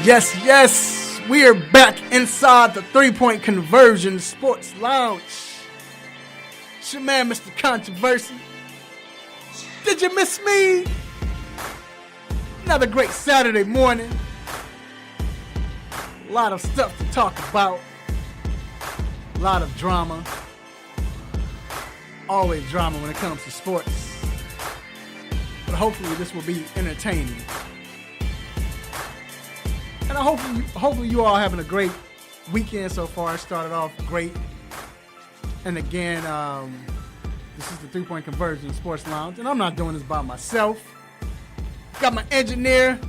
Yes, yes, we are back inside the 3-Point Conversion Sports Lounge. It's your man, Mr. Controversy. Did you miss me? Another great Saturday morning. A lot of stuff to talk about. A lot of drama. Always drama when it comes to sports. But hopefully this will be entertaining. And hopefully you all having a great weekend so far. It started off great. And again, this is the 3-Point Conversion Sports Lounge. And I'm not doing this by myself. Got my engineer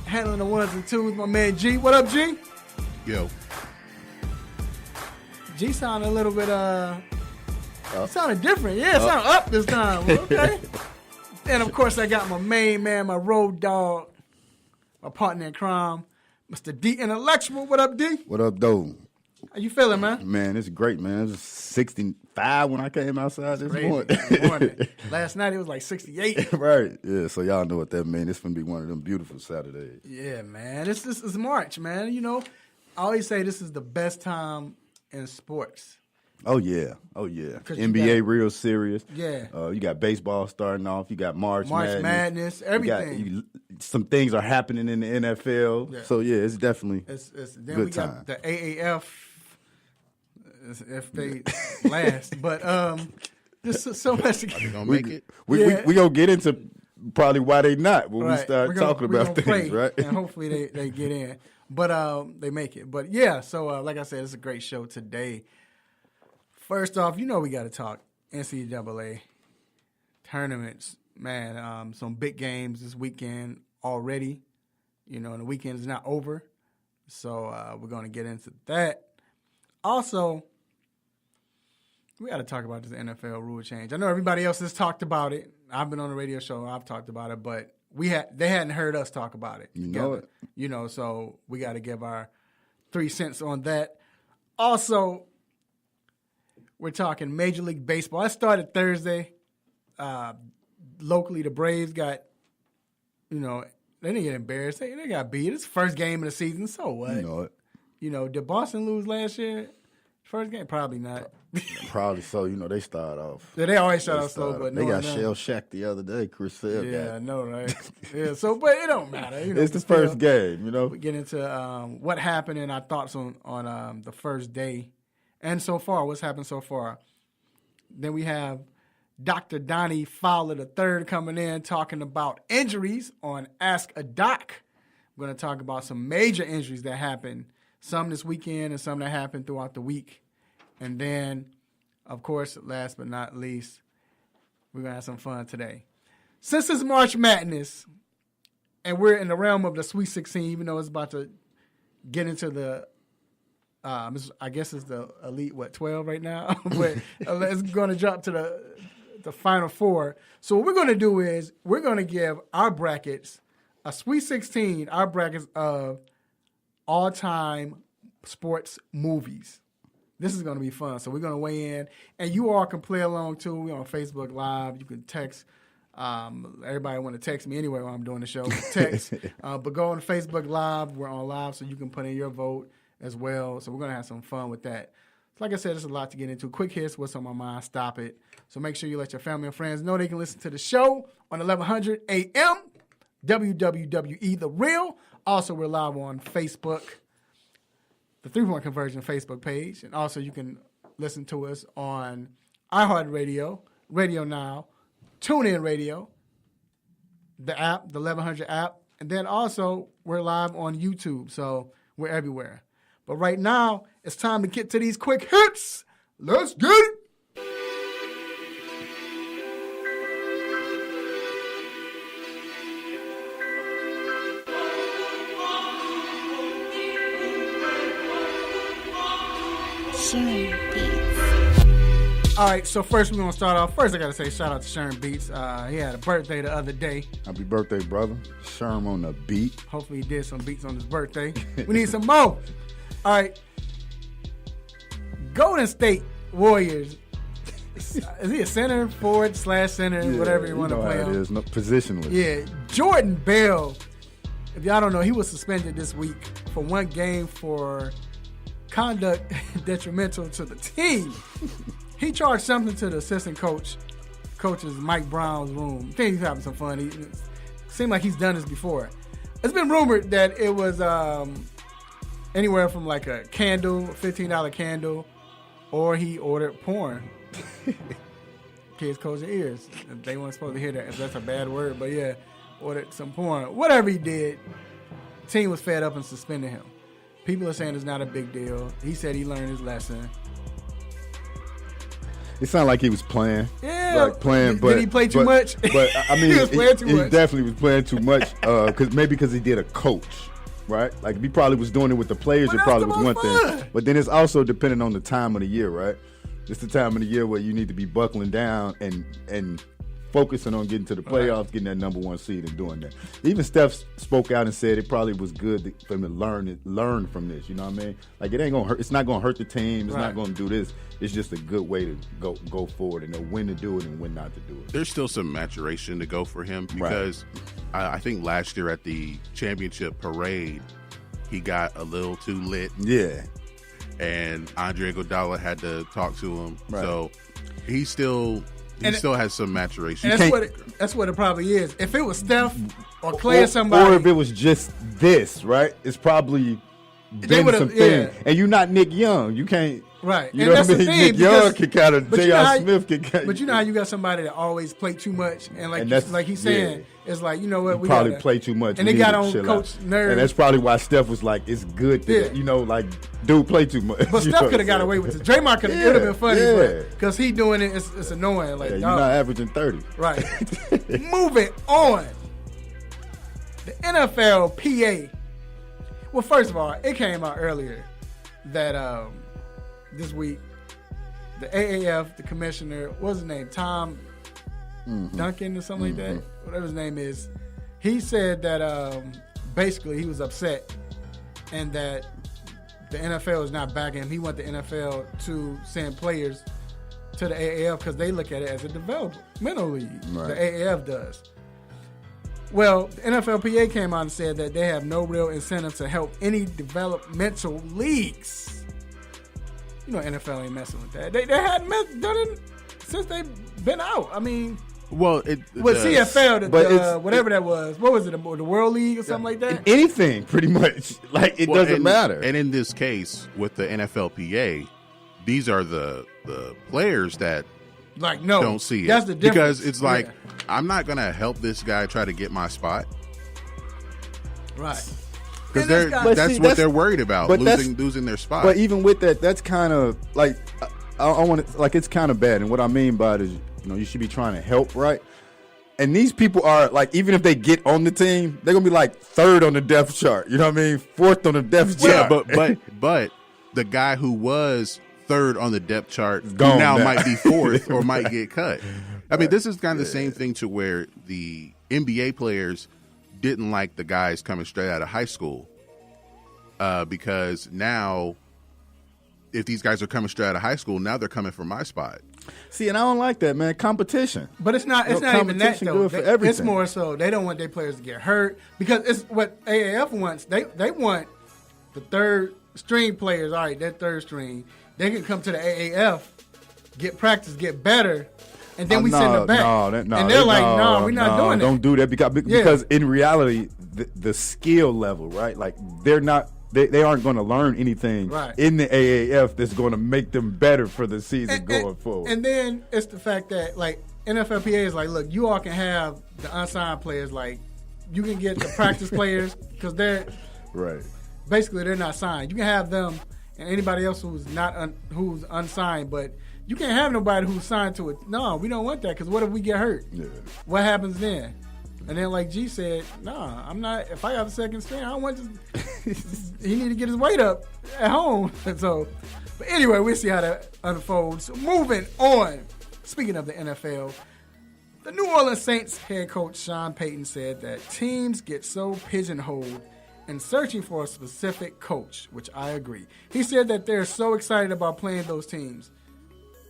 handling the ones and twos, my man G. What up, G? Yo. G sounded a little bit, it sounded different. Yeah, it sounded up this time. Okay. And of course, I got my main man, my road dog, my partner in crime, Mr. D Intellectual. What up, D? What up, though? How you feeling, man? Man, it's great, man. It was 65 when I came outside this morning. Last night, it was like 68. Right. Yeah, so y'all know what that means. It's going to be one of them beautiful Saturdays. Yeah, man. This is March, man. You know, I always say this is the best time in sports. Oh, yeah. NBA real serious. Yeah. You got baseball starting off. You got March Madness, everything. Some things are happening in the NFL. Yeah. So, yeah, it's definitely then good we time. Got the AAF, if they last. But there's so much. Are they going to make it? We going to get into probably why they not when we start talking about things, pray, right? And hopefully they get in. But they make it. But, yeah, so like I said, it's a great show today. First off, you know we got to talk NCAA tournaments. Man, some big games this weekend already. You know, and the weekend is not over. So we're going to get into that. Also, we got to talk about this NFL rule change. I know everybody else has talked about it. I've been on the radio show. I've talked about it. But they hadn't heard us talk about it. You know it. You know, so we got to give our 3 cents on that. Also, we're talking Major League Baseball. That started Thursday. Locally, the Braves got, you know, they didn't get embarrassed. They got beat. It's the first game of the season. So what? You know it. You know, did Boston lose last year? First game? Probably not. Probably so. You know, they start off. Yeah, they always start off slow, but they got shell shacked the other day. Chris Sale got. Yeah, I know, right? Yeah, so, but it don't matter. You know, it's the first game, you know. We get into what happened and our thoughts on the first day. And so far, what's happened so far? Then we have Dr. Donnie Fowler III coming in talking about injuries on Ask a Doc. We're going to talk about some major injuries that happened, some this weekend and some that happened throughout the week. And then, of course, last but not least, we're going to have some fun today. Since it's March Madness, and we're in the realm of the Sweet 16, even though it's about to get into the I guess it's the Elite, 12 right now? But it's going to drop to the Final Four. So what we're going to do is we're going to give our brackets, a Sweet 16, our brackets of all-time sports movies. This is going to be fun. So we're going to weigh in. And you all can play along, too. We're on Facebook Live. You can text. Everybody want to text me anyway while I'm doing the show. Text. But go on Facebook Live. We're on live, so you can put in your vote as well. So we're going to have some fun with that. So like I said, there's a lot to get into. Quick hits, what's on my mind, stop it. So make sure you let your family and friends know they can listen to the show on 1100 AM, WWWE The Real. Also, we're live on Facebook, the 3-Point Conversion Facebook page. And also, you can listen to us on iHeartRadio, Radio Now, TuneIn Radio, the app, the 1100 app. And then also, we're live on YouTube. So we're everywhere. But right now, it's time to get to these quick hits. Let's get it. All right, so first we're going to start off. First, I got to say shout out to Sherm Beats. He had a birthday the other day. Happy birthday, brother. Sherm on the beat. Hopefully he did some beats on his birthday. We need some more. All right. Golden State Warriors. Is he a center, forward, /center, whatever you want to play on? It is. No, positionless. Yeah. Jordan Bell if y'all don't know, he was suspended this week for one game for conduct detrimental to the team. He charged something to the assistant coach's Mike Brown's room. I think he's having some fun. It seemed like he's done this before. It's been rumored that it was anywhere from like a candle, a $15 candle, or he ordered porn. Kids close their ears. They weren't supposed to hear that if that's a bad word, but yeah, ordered some porn. Whatever he did, team was fed up and suspended him. People are saying it's not a big deal. He said he learned his lesson. It sounded like he was playing. Yeah. Like playing, but did he play too much? But I mean, he was playing too much. He definitely was playing too much. Because he did a coach, right? Like if he probably was doing it with the players, it probably was one thing. But then it's also depending on the time of the year, right? It's the time of the year where you need to be buckling down and focusing on getting to the playoffs, getting that number one seed and doing that. Even Steph spoke out and said it probably was good for him to learn from this. You know what I mean? Like it ain't gonna hurt. It's not gonna hurt the team. It's not gonna do this. It's just a good way to go forward and know when to do it and when not to do it. There's still some maturation to go for him because I think last year at the championship parade, he got a little too lit. Yeah. And Andre Iguodala had to talk to him. Right. So he still has some maturation. And that's what it probably is. If it was Steph or Clay or somebody. Or if it was just this, right? It's probably been some thing. Yeah. And you're not Nick Young. You can't. Right. You know what I mean? Nick Young can kind of, J.R. Smith can kind of. But you know how you got somebody that always play too much. And like he's saying, it's like, you know what? We probably play too much. And they got on coach nerves. And that's probably why Steph was like, it's good to, like, dude, play too much. But Steph could have got away with it. Draymond could have, it would have been funny. Because he doing it, it's annoying. Like, you're not averaging 30. Right. Moving on. The NFL PA. Well, first of all, it came out earlier that this week, the AAF, the commissioner, what's his name? Tom Duncan or something like that? Whatever his name is. He said that basically he was upset and that the NFL is not backing him. He want the NFL to send players to the AAF because they look at it as a developmental league. Right. The AAF does. Well, the NFLPA came out and said that they have no real incentive to help any developmental leagues. You know, NFL ain't messing with that. They hadn't done it since they've been out. I mean, CFL, whatever that was. What was it? The World League or something like that? Anything, pretty much. Like it doesn't matter. And in this case, with the NFLPA, these are the players that don't see it. That's the difference. Because it's like, I'm not going to help this guy try to get my spot. Right. Because that's what they're worried about, losing their spot. But even with that, that's kind of like, I want to, like, it's kind of bad. And what I mean by it is, you should be trying to help, right? And these people are like, even if they get on the team, they're gonna be like third on the depth chart. You know what I mean? Fourth on the depth chart. Yeah, but the guy who was third on the depth chart now might be fourth or might get cut. I mean, this is kind of the same thing to where the NBA players didn't like the guys coming straight out of high school because now if these guys are coming straight out of high school, now they're coming for my spot. See, and I don't like that, man. Competition. But it's not even that, though. It's more so they don't want their players to get hurt because it's what AAF wants. They want the third string players. All right, that third string. They can come to the AAF, get practice, get better, and then we send them back. And they're like, no, we're not doing that. Don't do that because in reality, the skill level, right? Like they're not. They aren't going to learn anything in the AAF that's going to make them better for the season going forward. And then it's the fact that, like, NFLPA is like, look, you all can have the unsigned players. Like, you can get the practice players because they're basically they're not signed. You can have them and anybody else who's who's unsigned, but you can't have nobody who's signed to it. No, we don't want that because what if we get hurt? Yeah. What happens then? And then, like G said, I'm not. If I got a second string, I don't want he need to get his weight up at home. And so, but anyway, we'll see how that unfolds. So moving on. Speaking of the NFL, the New Orleans Saints head coach Sean Payton said that teams get so pigeonholed in searching for a specific coach, which I agree. He said that they're so excited about playing those teams.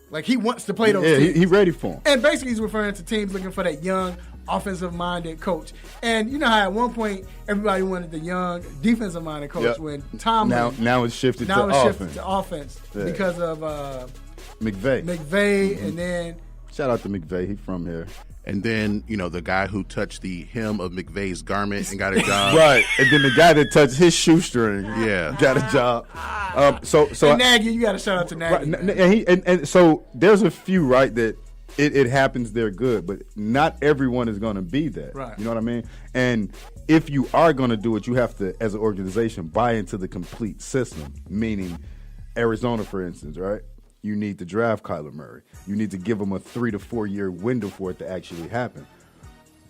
Like, he wants to play those teams. He's ready for them. And basically, he's referring to teams looking for that young, offensive-minded coach. And you know how at one point everybody wanted the young defensive-minded coach when Tomlin. Now it's shifted to offense because of McVay. And then shout out to McVay. He's from here. And then, the guy who touched the hem of McVay's garment and got a job. Right. And then the guy that touched his shoestring got a job. And Nagy, you got to shout out to Nagy. Right, and so there's a few, right, that it happens they're good, but not everyone is going to be that. Right. You know what I mean? And if you are going to do it, you have to, as an organization, buy into the complete system, meaning Arizona, for instance, right? You need to draft Kyler Murray. You need to give him a 3 to 4 year window for it to actually happen.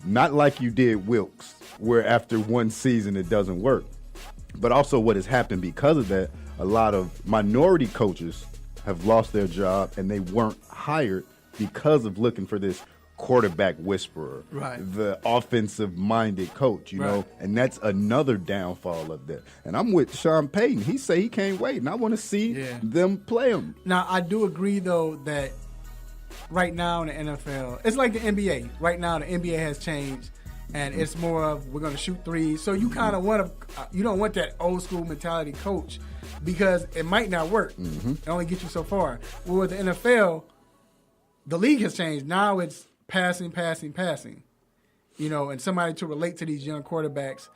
Not like you did Wilkes, where after one season it doesn't work. But also what has happened because of that, a lot of minority coaches have lost their job and they weren't hired because of looking for this quarterback whisperer, the offensive-minded coach, you know, and that's another downfall of that. And I'm with Sean Payton. He say he can't wait, and I want to see them play him. Now, I do agree, though, that right now in the NFL, it's like the NBA. Right now, the NBA has changed, and it's more of we're going to shoot threes. So you kind of want to you don't want that old-school mentality coach because it might not work. It only gets you so far. Well, with the NFL, the league has changed. Now it's passing, and somebody to relate to these young quarterbacks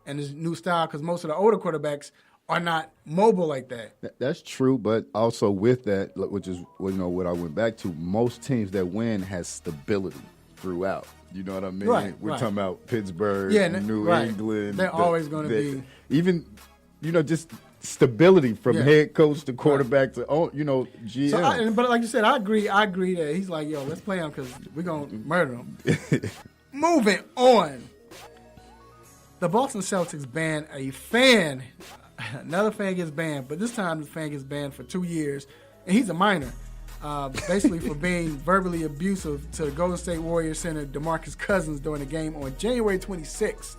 and this new style because most of the older quarterbacks are not mobile like that. That's true, but also with that, which is what I went back to, most teams that win has stability throughout. You know what I mean? We're talking about Pittsburgh, New England. They're always going to be. Even, just stability from head coach to quarterback to GM. So but like you said, I agree that he's like, yo, let's play him because we're gonna murder him. Moving on, the Boston Celtics banned a fan. Another fan gets banned, but this time the fan gets banned for 2 years, and he's a minor. Basically for being verbally abusive to Golden State Warriors center DeMarcus Cousins during a game on January 26th.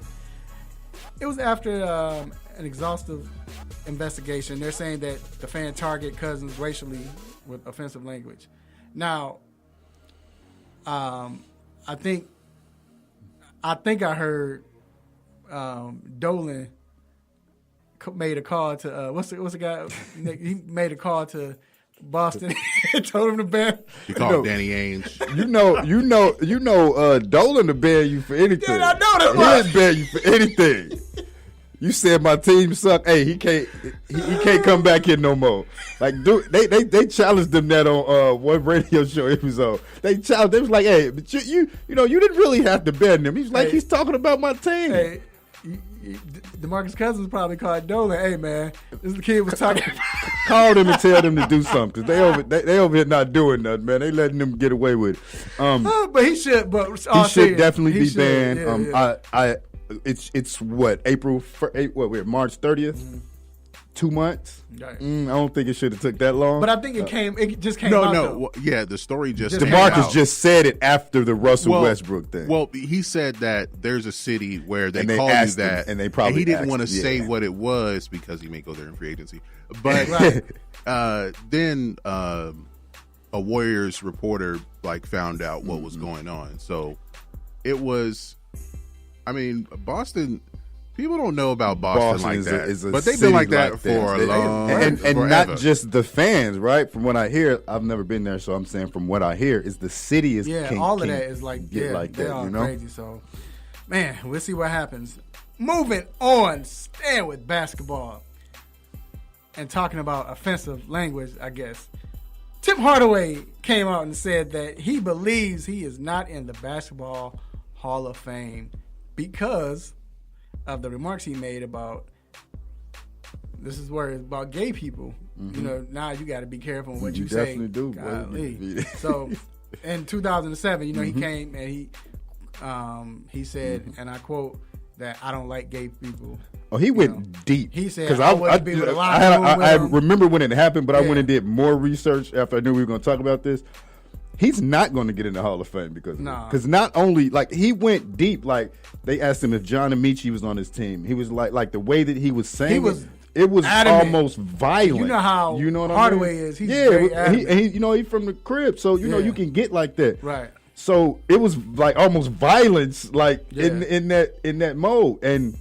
It was after an exhaustive investigation. They're saying that the fan targeted Cousins racially with offensive language. Now, I think I heard Dolan made a call to what's the guy? He made a call to Boston and told him to ban. You called Danny Ainge. Dolan to ban you for anything. Yeah, I know that. He didn't ban you for anything. You said my team suck. Hey, he can't come back here no more. Like, dude, they challenged him that on one radio show he was on. They challenged. They was like, hey, but you didn't really have to ban him. He's like, he's talking about my team. Hey, DeMarcus Cousins probably called Dolan. Hey man, this the kid was talking. Called him and tell them to do something because they over here not doing nothing, man. They letting them get away with it. But he should. But he should definitely be banned. Yeah. It's what April? We're March 30th. Mm-hmm. 2 months. Right. I don't think it should have took that long. But I think it just came out. No. The story just DeMarcus just said it after the Russell Westbrook thing. Well, he said that there's a city where they call you that, and they probably he didn't want to say what it was because he may go there in free agency. But then a Warriors reporter found out what was going on. So it was. I mean, Boston. People don't know about Boston like that, but they've been like that for a long time. And not just the fans, right? From what I hear, I've never been there, so I'm saying from what I hear, is the city is all of that is like they're all crazy. So, man, we'll see what happens. Moving on, staying with basketball and talking about offensive language, I guess. Tim Hardaway came out and said that he believes he is not in the Basketball Hall of Fame because of the remarks he made about this is where it's about gay people. Mm-hmm. Now you got to be careful with what you say. You definitely do. So in 2007, he came and he said, and I quote, that I don't like gay people. Oh, he went deep. He said I wouldn't be with a lot of I remember when it happened, but I went and did more research after I knew we were going to talk about this. He's not going to get in the Hall of Fame because not only he went deep. Like they asked him if John Amici was on his team. He was like the way that he was saying it was adamant. Almost violent. You know how what Hardaway I mean? is. He's very adamant. He's from the crib, so you know you can get like that. Right. So it was like almost violence, like in that mode. And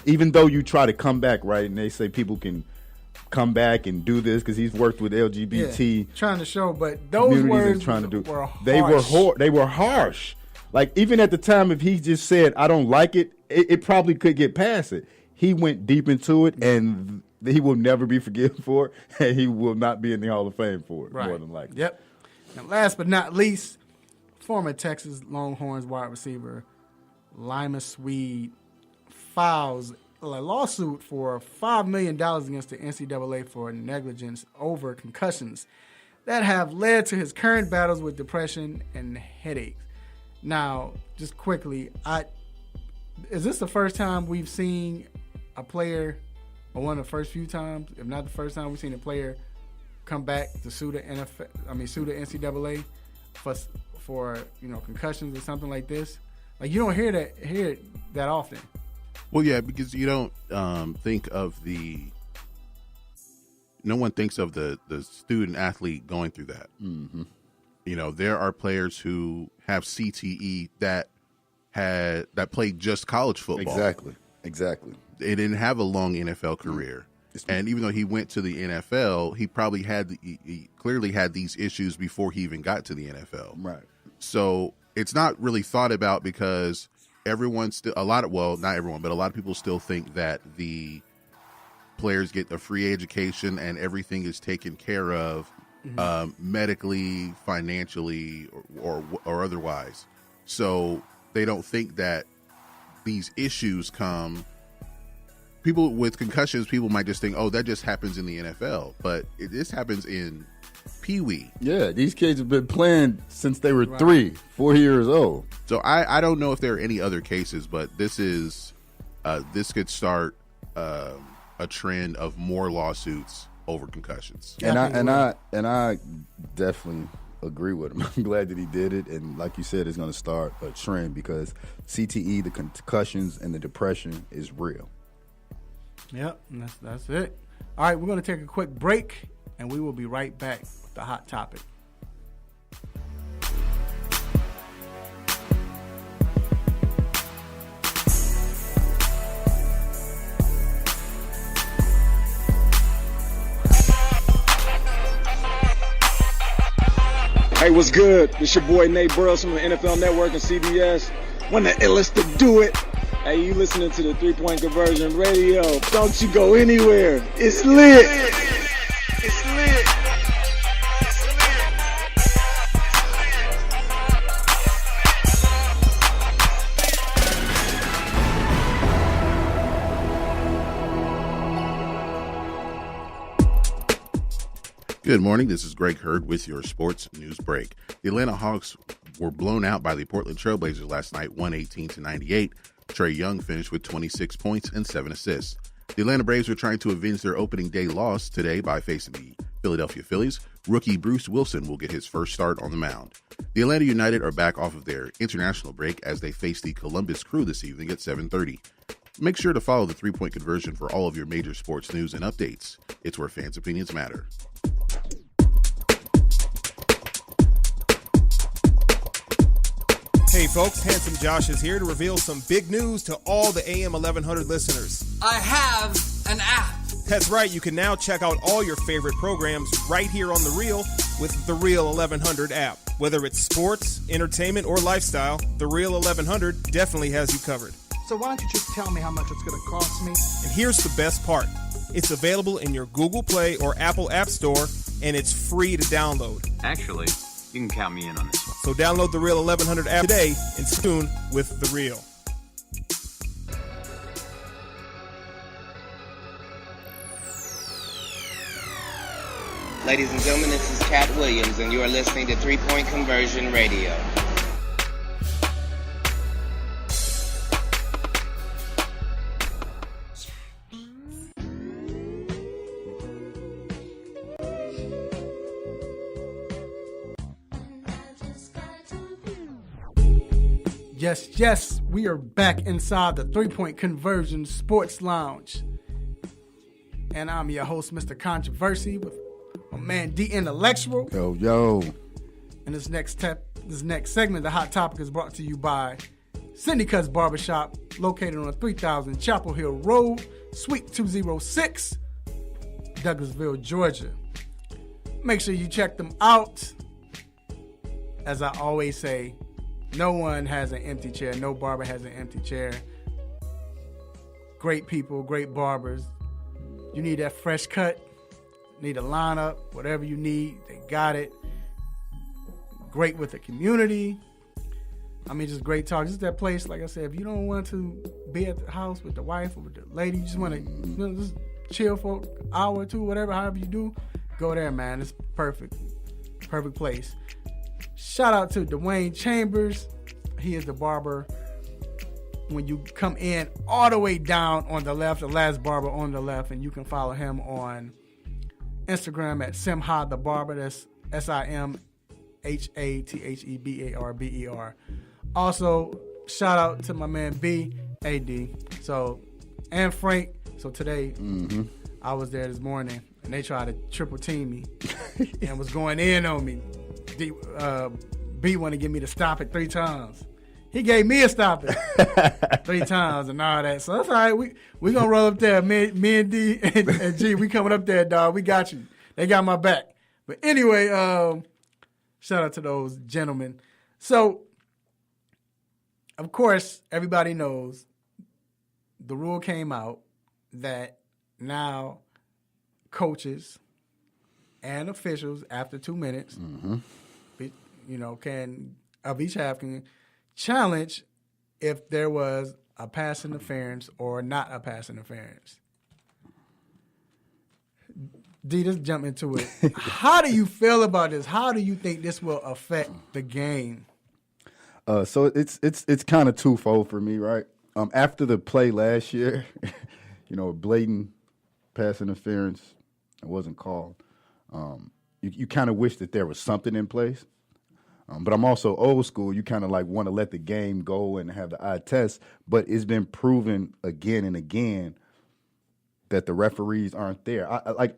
even though you try to come back, right, and they say people can come back and do this because he's worked with LGBT trying to show, but those words trying to do. were harsh. They were harsh. Like even at the time, if he just said I don't like it, it probably could get past it. He went deep into it, and he will never be forgiven for it, and he will not be in the Hall of Fame for it, more than likely. Yep. And last but not least, former Texas Longhorns wide receiver Lima Swede files a lawsuit for $5 million against the NCAA for negligence over concussions that have led to his current battles with depression and headaches. Now, just quickly, is this the first time we've seen a player, or one of the first few times, if not the first time, we've seen a player come back to sue the NCAA for concussions or something like this? Like, you don't hear it that often. Well, yeah, because you don't think of no one thinks of the student athlete going through that. Mm-hmm. There are players who have CTE that played just college football. Exactly. They didn't have a long NFL career. And even though he went to the NFL, he probably he clearly had these issues before he even got to the NFL. Right. So it's not really thought about because everyone still, not everyone, but a lot of people still think that the players get a free education and everything is taken care of medically, financially, or otherwise. So they don't think that these issues come. People with concussions, people might just think, oh, that just happens in the NFL. But this happens in Pee-wee. Yeah, these kids have been playing since they were 3-4 years old. So I don't know if there are any other cases, but this could start a trend of more lawsuits over concussions. And I definitely agree with him. I'm glad that he did it, and like you said, it's going to start a trend because CTE, the concussions, and the depression is real. Yep, that's it. All right, we're going to take a quick break, and we will be right back with the hot topic. Hey, what's good? It's your boy Nate Burrows from the NFL Network and CBS. One of the illest to do it. Hey, you listening to the 3-Point Conversion Radio. Don't you go anywhere. It's lit. It's lit. Good morning. This is Greg Hurd with your sports news break. The Atlanta Hawks were blown out by the Portland Trail Blazers last night, 118-98. Trae Young finished with 26 points and 7 assists. The Atlanta Braves are trying to avenge their opening day loss today by facing the Philadelphia Phillies. Rookie Bruce Wilson will get his first start on the mound. The Atlanta United are back off of their international break as they face the Columbus Crew this evening at 7:30. Make sure to follow the 3-Point Conversion for all of your major sports news and updates. It's where fans' opinions matter. Hey folks, Handsome Josh is here to reveal some big news to all the AM 1100 listeners. I have an app. That's right, you can now check out all your favorite programs right here on The Real with the Real 1100 app. Whether it's sports, entertainment, or lifestyle, the Real 1100 definitely has you covered. So why don't you just tell me how much it's going to cost me? And here's the best part. It's available in your Google Play or Apple App Store, and it's free to download. Actually, you can count me in on this one. So download the Real 1100 app today and tune with The Real. Ladies and gentlemen, this is Cat Williams, and you are listening to 3-Point Conversion Radio. Yes, we are back inside the 3-Point Conversion Sports Lounge. And I'm your host, Mr. Controversy, with my man D Intellectual. Yo. In this next step, This next segment, the Hot Topic, is brought to you by Cindy Cuts Barbershop, located on 3000 Chapel Hill Road, Suite 206, Douglasville, Georgia. Make sure you check them out. As I always say, no one has an empty chair. No barber has an empty chair. Great people, great barbers. You need that fresh cut, need a lineup, whatever you need, they got it. Great with the community. I mean, just great talk. Just that place, like I said, if you don't want to be at the house with the wife or with the lady, you just want to just chill for an hour or two, whatever, however you do, go there, man. It's perfect. Perfect place. Shout out to Dwayne Chambers. He is the barber. When you come in all the way down on the left, the last barber on the left, and you can follow him on Instagram at Simha the Barber. That's SIMHATHEBARBER. Also, shout out to my man B.A.D. And Frank. So today, I was there this morning, and they tried to triple team me and was going in on me. B wanted to get me to stop it 3 times. He gave me a stop it 3 times and all that. So that's all right. We going to roll up there. Me and D and G, we coming up there, dog. We got you. They got my back. But anyway, shout out to those gentlemen. So, of course, everybody knows the rule came out that now coaches and officials, after 2 minutes, can of each half can challenge if there was a pass interference or not a pass interference. D, let's jump into it. How do you feel about this? How do you think this will affect the game? So it's kind of twofold for me, right? After the play last year, a blatant pass interference, it wasn't called. You kind of wish that there was something in place. But I'm also old school. You kind of like want to let the game go and have the eye test. But it's been proven again and again that the referees aren't there. I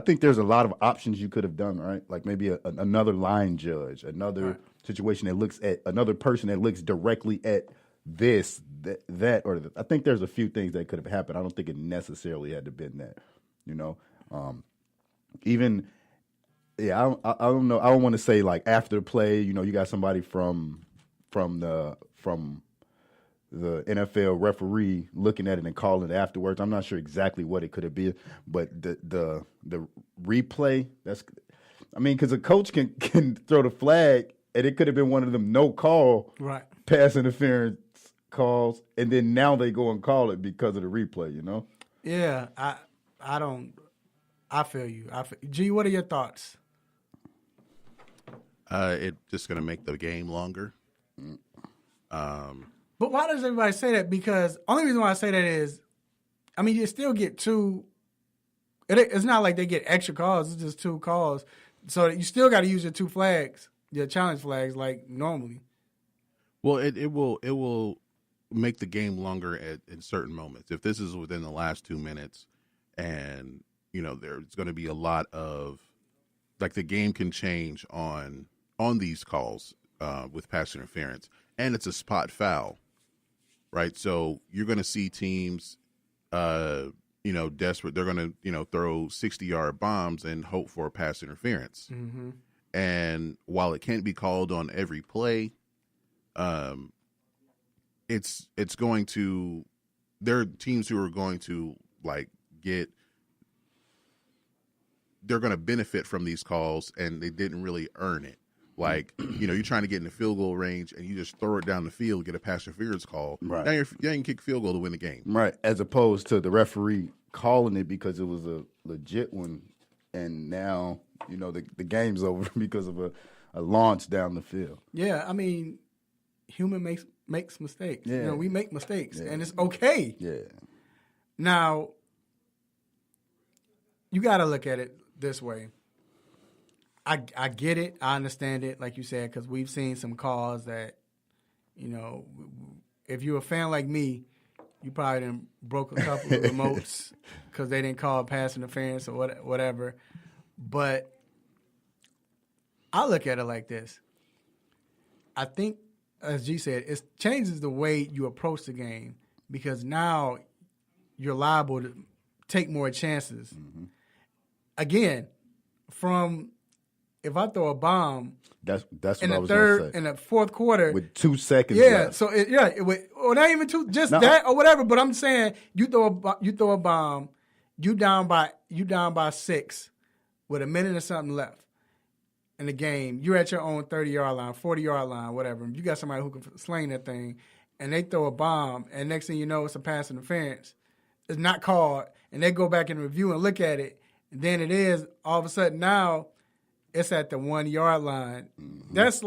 think there's a lot of options you could have done, right? Like maybe another line judge, another situation that looks at another person that looks directly at this, that, or I think there's a few things that could have happened. I don't think it necessarily had to have been that, I don't know. I don't want to say like after the play, you got somebody from the NFL referee looking at it and calling it afterwards. I'm not sure exactly what it could have been, but the replay, because a coach can throw the flag and it could have been one of them no call pass interference calls, and then now they go and call it because of the replay. Yeah, I feel you. G, what are your thoughts? It's just going to make the game longer. But why does everybody say that? Because only reason why I say that is, you still get 2. It's not like they get extra calls. It's just 2 calls. So you still got to use your 2 flags, your challenge flags, like normally. Well, it will make the game longer in certain moments. If this is within the last 2 minutes, and there's going to be a lot of the game can change on these calls with pass interference, and it's a spot foul, right? So you're going to see teams, desperate. They're going to throw 60-yard bombs and hope for a pass interference. Mm-hmm. And while it can't be called on every play, it's going to. There are teams who are going to they're going to benefit from these calls, and they didn't really earn it. You're trying to get in the field goal range, and you just throw it down the field, get a pass interference call. Right. Now you can kick field goal to win the game. Right, as opposed to the referee calling it because it was a legit one, and now, the game's over because of a launch down the field. Yeah, human makes mistakes. Yeah. We make mistakes, and it's okay. Yeah. Now, you got to look at it this way. I get it. I understand it, like you said, because we've seen some calls that, if you're a fan like me, you probably done broke a couple of remotes because they didn't call pass interference or whatever. But I look at it like this. I think, as G said, it changes the way you approach the game because now you're liable to take more chances. Mm-hmm. Again, from if I throw a bomb, that's what in I the was third going to say. in the fourth quarter With 2 seconds yeah, left. so or not even two, just that or whatever. But I'm saying you throw a bomb, you down by 6 with a minute or something left in the game. You're at your own 30-yard line, 40-yard line, whatever. You got somebody who can sling that thing, and they throw a bomb, and next thing you know, it's a pass interference. It's not called, and they go back and review and look at it, and then it is all of a sudden now it's at the 1-yard line. Mm-hmm. That's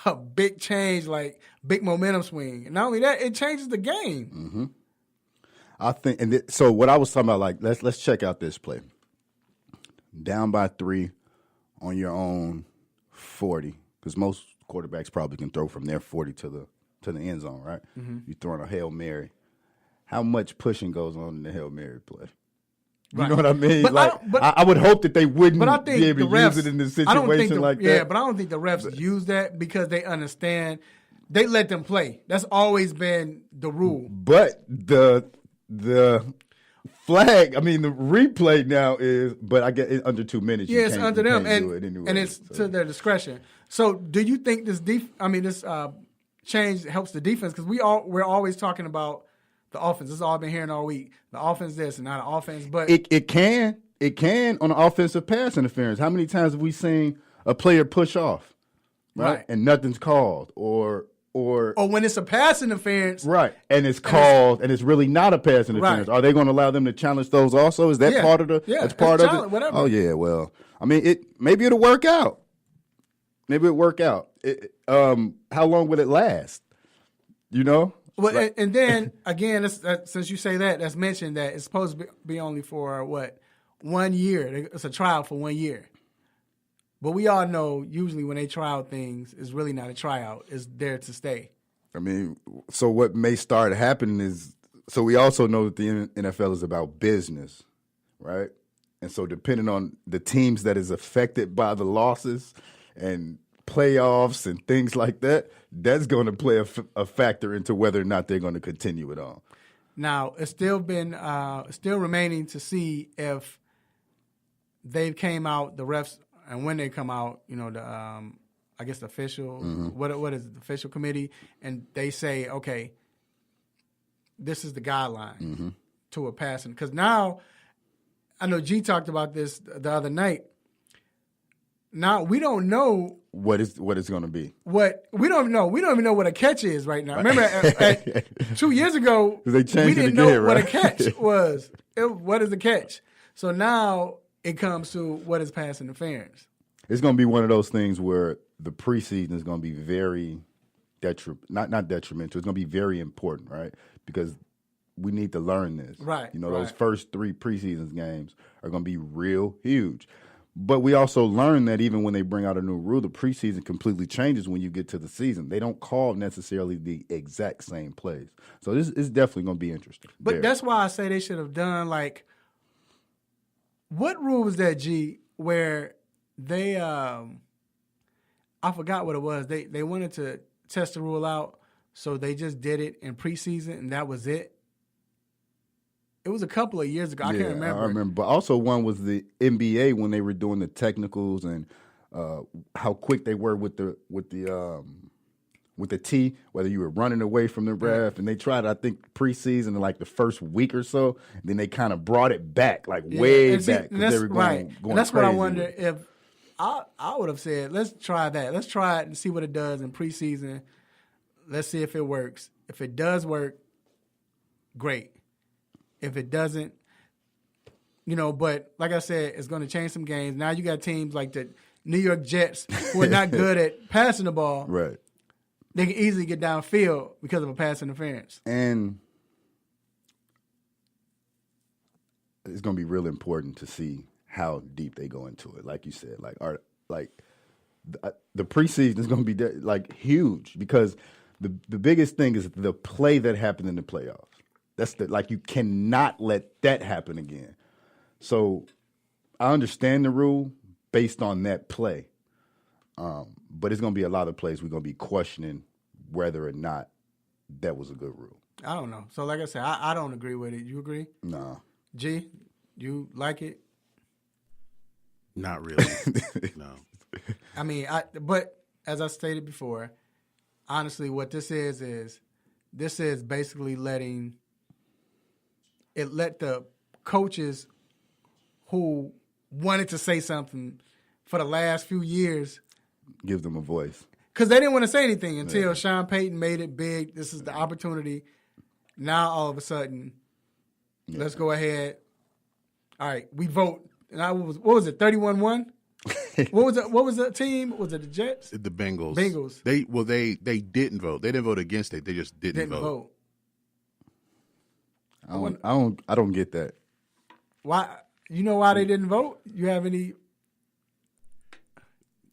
a big change, like big momentum swing. And not only that, it changes the game. Mm-hmm. I think, so what I was talking about, like let's check out this play. Down by 3 on your own 40, because most quarterbacks probably can throw from their 40 to the end zone, right? Mm-hmm. You're throwing a Hail Mary. How much pushing goes on in the Hail Mary play? You know what I mean? I would hope that they wouldn't be able to use it in this situation like that. Yeah, but I don't think the refs use that because they understand. They let them play. That's always been the rule. But the flag, I mean, the replay now is, but I get it under 2 minutes. Yeah, it's under them, anyway, and it's to their discretion. So, do you think this change helps the defense? Because we're always talking about the offense. This is all I've been hearing all week. The offense this and not the offense, but it can on the offensive pass interference. How many times have we seen a player push off, right? And nothing's called, or when it's a pass interference, right? And it's called, and it's really not a pass interference. Right. Are they going to allow them to challenge those also? Is that part of the? Yeah, that's part of it. Whatever. Oh yeah, well, I mean, maybe it'll work out. Maybe it'll work out. How long will it last? You know. Well, and then again, since you say that, that's mentioned that it's supposed to be only for 1 year. It's a trial for 1 year. But we all know usually when they try out things, it's really not a tryout. It's there to stay. I mean, so what may start happening is, so we also know that the NFL is about business, right? And so depending on the teams that is affected by the losses and playoffs and things like that, that's going to play a factor into whether or not they're going to continue it on. Now, it's still remaining to see if they came out, the refs, and when they come out, I guess the official, what is it, the official committee, and they say, okay, this is the guideline to a passing. Because now, I know G talked about this the other night. Now we don't know what it's going to be. We don't know. We don't even know what a catch is right now. Remember, 2 years ago, we didn't know what a catch was. What is a catch? So now it comes to what is pass interference. It's going to be one of those things where the preseason is going to be very not detrimental. It's going to be very important, right? Because we need to learn this. Right. Those first 3 preseason games are going to be real huge. But we also learn that even when they bring out a new rule, the preseason completely changes when you get to the season. They don't call necessarily the exact same plays. So this is definitely going to be interesting. But that's why I say they should have done, what rule was that, G, where they, I forgot what it was. They wanted to test the rule out, so they just did it in preseason, and that was it. It was a couple of years ago. I can't remember. I remember. But also one was the NBA when they were doing the technicals and how quick they were with the tee, whether you were running away from the ref. And they tried, I think, preseason in the first week or so. Then they kind of brought it back, way back. That's they were going and that's crazy. What I wonder if I would have said, let's try that. Let's try it and see what it does in preseason. Let's see if it works. If it does work, great. If it doesn't, but like I said, it's going to change some games. Now you got teams like the New York Jets who are not good at passing the ball. Right. They can easily get downfield because of a pass interference. And it's going to be real important to see how deep they go into it. Like you said, the preseason is going to be huge because the biggest thing is the play that happened in the playoffs. That's you cannot let that happen again. So I understand the rule based on that play, But it's going to be a lot of plays we're going to be questioning whether or not that was a good rule. I don't know. So like I said, I don't agree with it. You agree? No. G, you like it? Not really. No. I mean, but as I stated before, honestly, what this is basically let the coaches who wanted to say something for the last few years give them a voice. Because they didn't want to say anything until Sean Payton made it big. This is the opportunity. Now, all of a sudden, let's go ahead. All right, we vote. And what was it, 31-1? What was the team? Was it the Jets? The Bengals. They didn't vote. They didn't vote against it. They just didn't vote. I don't get that. Why? You know why they didn't vote? You have any?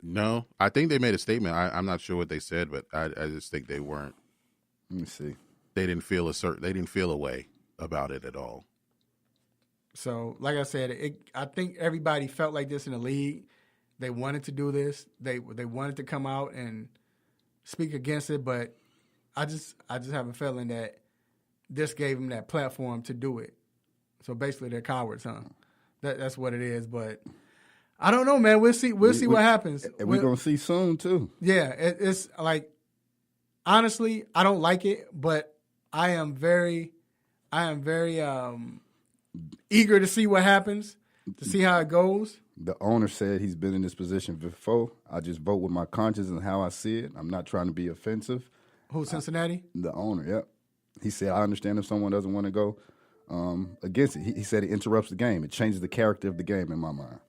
No, I think they made a statement. I'm not sure what they said, but I just think they weren't. Let me see. They didn't feel They didn't feel a way about it at all. So, like I said, I think everybody felt like this in the league. They wanted to do this. They wanted to come out and speak against it, but I just have a feeling that this gave them that platform to do it. So basically, they're cowards, huh? That's what it is. But I don't know, man. We'll see what happens. And we're gonna see soon too. Yeah, it's like honestly, I don't like it, but I am very eager to see what happens, to see how it goes. The owner said he's been in this position before. I just vote with my conscience and how I see it. I'm not trying to be offensive. Who, Cincinnati? The owner, yep. He said, I understand if someone doesn't want to go against it. He said it interrupts the game. It changes the character of the game in my mind.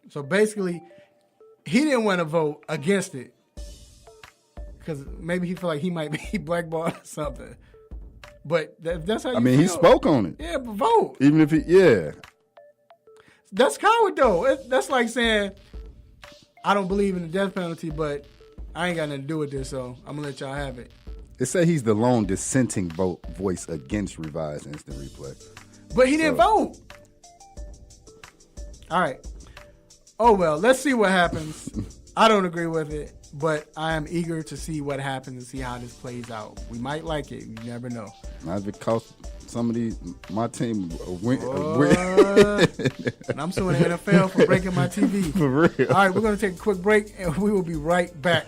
So basically, he didn't want to vote against it because maybe he felt like he might be blackballed or something. But that's how you feel. He spoke on it. Yeah, but vote. Even if That's coward, though. That's like saying, I don't believe in the death penalty, but I ain't got nothing to do with this, so I'm going to let y'all have it. It said he's the lone dissenting voice against revised instant replay. But he didn't vote. All right. Oh, well, let's see what happens. I don't agree with it, but I am eager to see what happens and see how this plays out. We might like it. You never know. Not if it costs my team win. And I'm suing the NFL for breaking my TV. For real. All right, we're going to take a quick break, and we will be right back.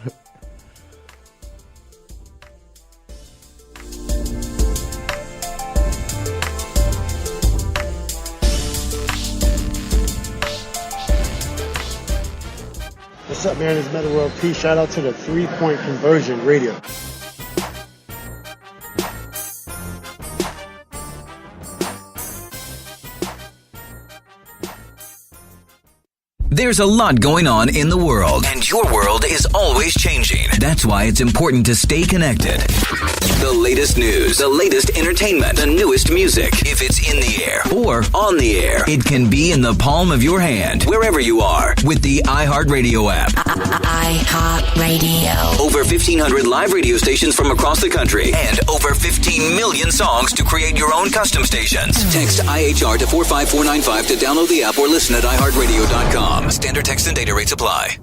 What's up, man? It's Meta World Peace. Shout out to the 3-Point Conversion Radio. There's a lot going on in the world, and your world is always changing. That's why it's important to stay connected. The latest news, the latest entertainment, the newest music. If it's in the air or on the air, it can be in the palm of your hand, wherever you are, with the iHeartRadio app. iHeartRadio. Over 1,500 live radio stations from across the country, and over 15 million songs to create your own custom stations. Text IHR to 45495 to download the app or listen at iHeartRadio.com. Standard text and data rates apply.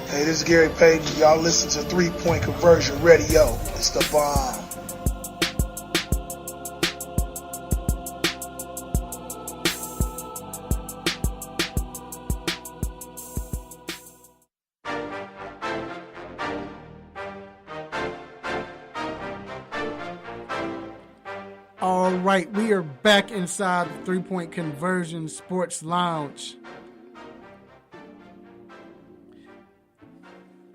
Hey, this is Gary Payton. Y'all listen to 3-Point Conversion Radio. It's the bomb. All right, we are back inside the 3-Point Conversion Sports Lounge.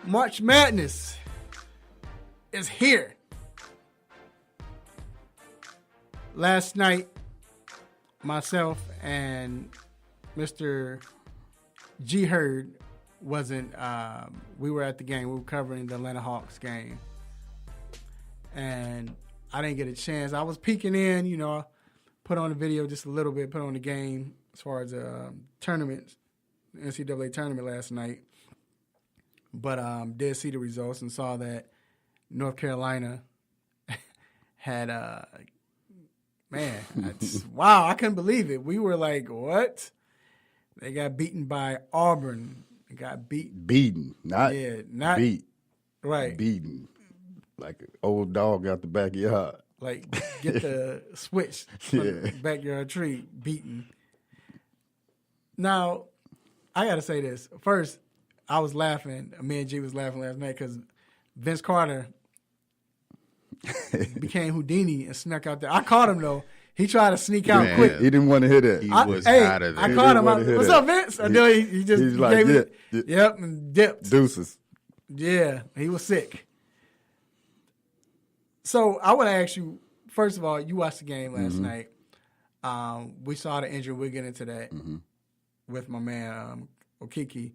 March Madness is here. Last night, myself and Mr. G. Hurd wasn't, we were at the game. We were covering the Atlanta Hawks game. And I didn't get a chance. I was peeking in, I put on the video just a little bit, put on the game as far as tournaments, NCAA tournament last night. But did see the results and saw that North Carolina had, wow, I couldn't believe it. We were like, what? They got beaten by Auburn. They got beaten, not beat. Right. Beaten. Like an old dog out the backyard. Like get the switch from the backyard tree, beaten. Now, I got to say this. First, I was laughing. Me and G was laughing last night because Vince Carter became Houdini and snuck out there. I caught him, though. He tried to sneak out quick. He didn't want to hit it. He was out of there. I caught him. What's up, Vince? And then he just he's like, gave it. Yep, and dipped. Deuces. Yeah, he was sick. So I want to ask you, first of all, you watched the game last night. We saw the injury. We'll get into that with my man Okiki.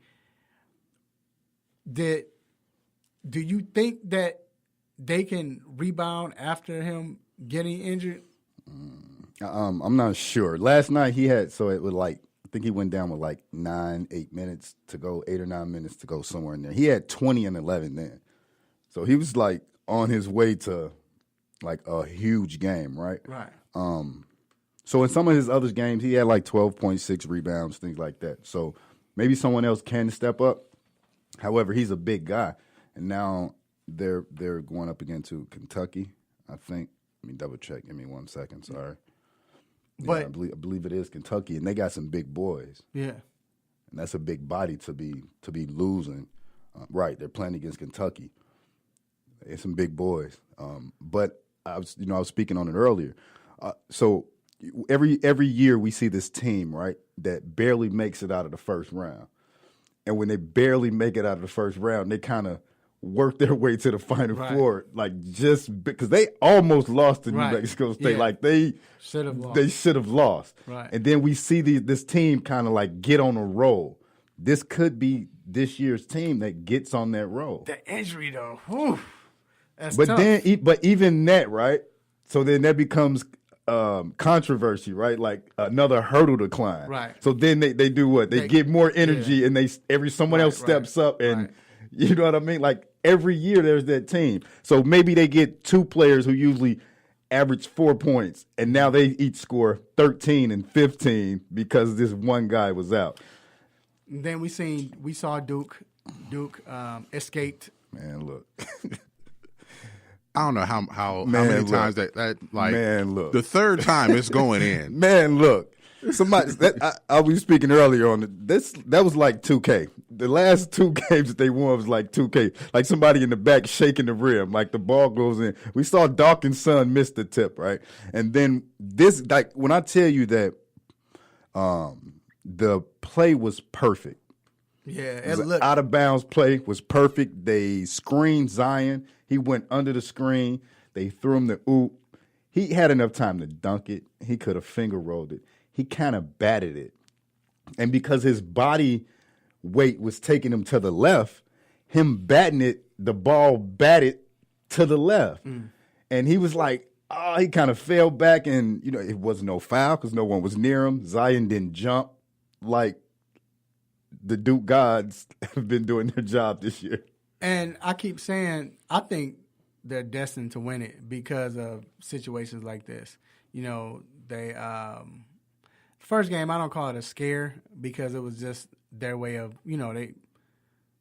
Do you think that they can rebound after him getting injured? I'm not sure. Last night he had, so it was like, I think he went down with like 8 minutes to go, 8 or 9 minutes to go somewhere in there. He had 20 and 11 then. So he was like on his way to like a huge game, right? Right. So in some of his other games, he had like 12.6 rebounds, things like that. So maybe someone else can step up. However, he's a big guy. And now they're going up against Kentucky, I think. Let me double check. Give me 1 second. Sorry. But I believe it is Kentucky, and they got some big boys. Yeah. And that's a big body to be losing. Right, they're playing against Kentucky. It's some big boys. But I was speaking on it earlier. So every year we see this team, right, that barely makes it out of the first round. And when they barely make it out of the first round, they kind of work their way to the Final Four, like just because they almost lost to New Mexico State. Like they should have lost. Right. And then we see this team kind of like get on a roll. This could be this year's team that gets on that roll. The injury, though, whew, that's but tough. But even that, right? So then that becomes controversy, right? Like another hurdle to climb. Right. So then they do what? They get more energy, and someone else steps up, and you know what I mean? Like every year there's that team. So maybe they get two players who usually average 4 points, and now they each score 13 and 15 because this one guy was out. And then we saw Duke escaped. Man, look. I don't know how many times that like man, look. The third time it's going in. Man, look. Somebody I was speaking earlier on this. That was like 2K. The last two games that they won was like 2K. Like somebody in the back shaking the rim, like the ball goes in. We saw Dawkins' son miss the tip, right? And then this, like when I tell you that, the play was perfect. Yeah, it looked out of bounds play was perfect. They screened Zion. He went under the screen. They threw him the oop. He had enough time to dunk it. He could have finger rolled it. He kind of batted it. And because his body weight was taking him to the left, him batting it, the ball batted to the left. And he was like, he kind of fell back, and, it was no foul because no one was near him. Zion didn't jump. Like, the Duke gods have been doing their job this year. And I keep saying, I think they're destined to win it because of situations like this. They first game, I don't call it a scare because it was just their way of, they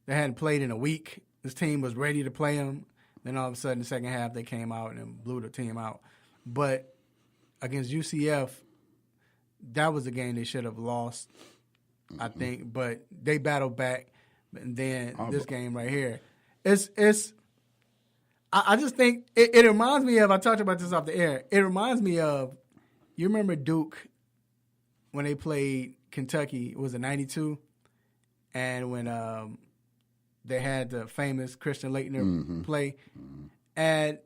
hadn't played in a week. This team was ready to play them. Then all of a sudden, the second half, they came out and blew the team out. But against UCF, that was a game they should have lost, I think. But they battled back. And then this game right here, I just think it reminds me of, I talked about this off the air, it reminds me of, you remember Duke when they played Kentucky, was it 92? And when they had the famous Christian Laettner play. And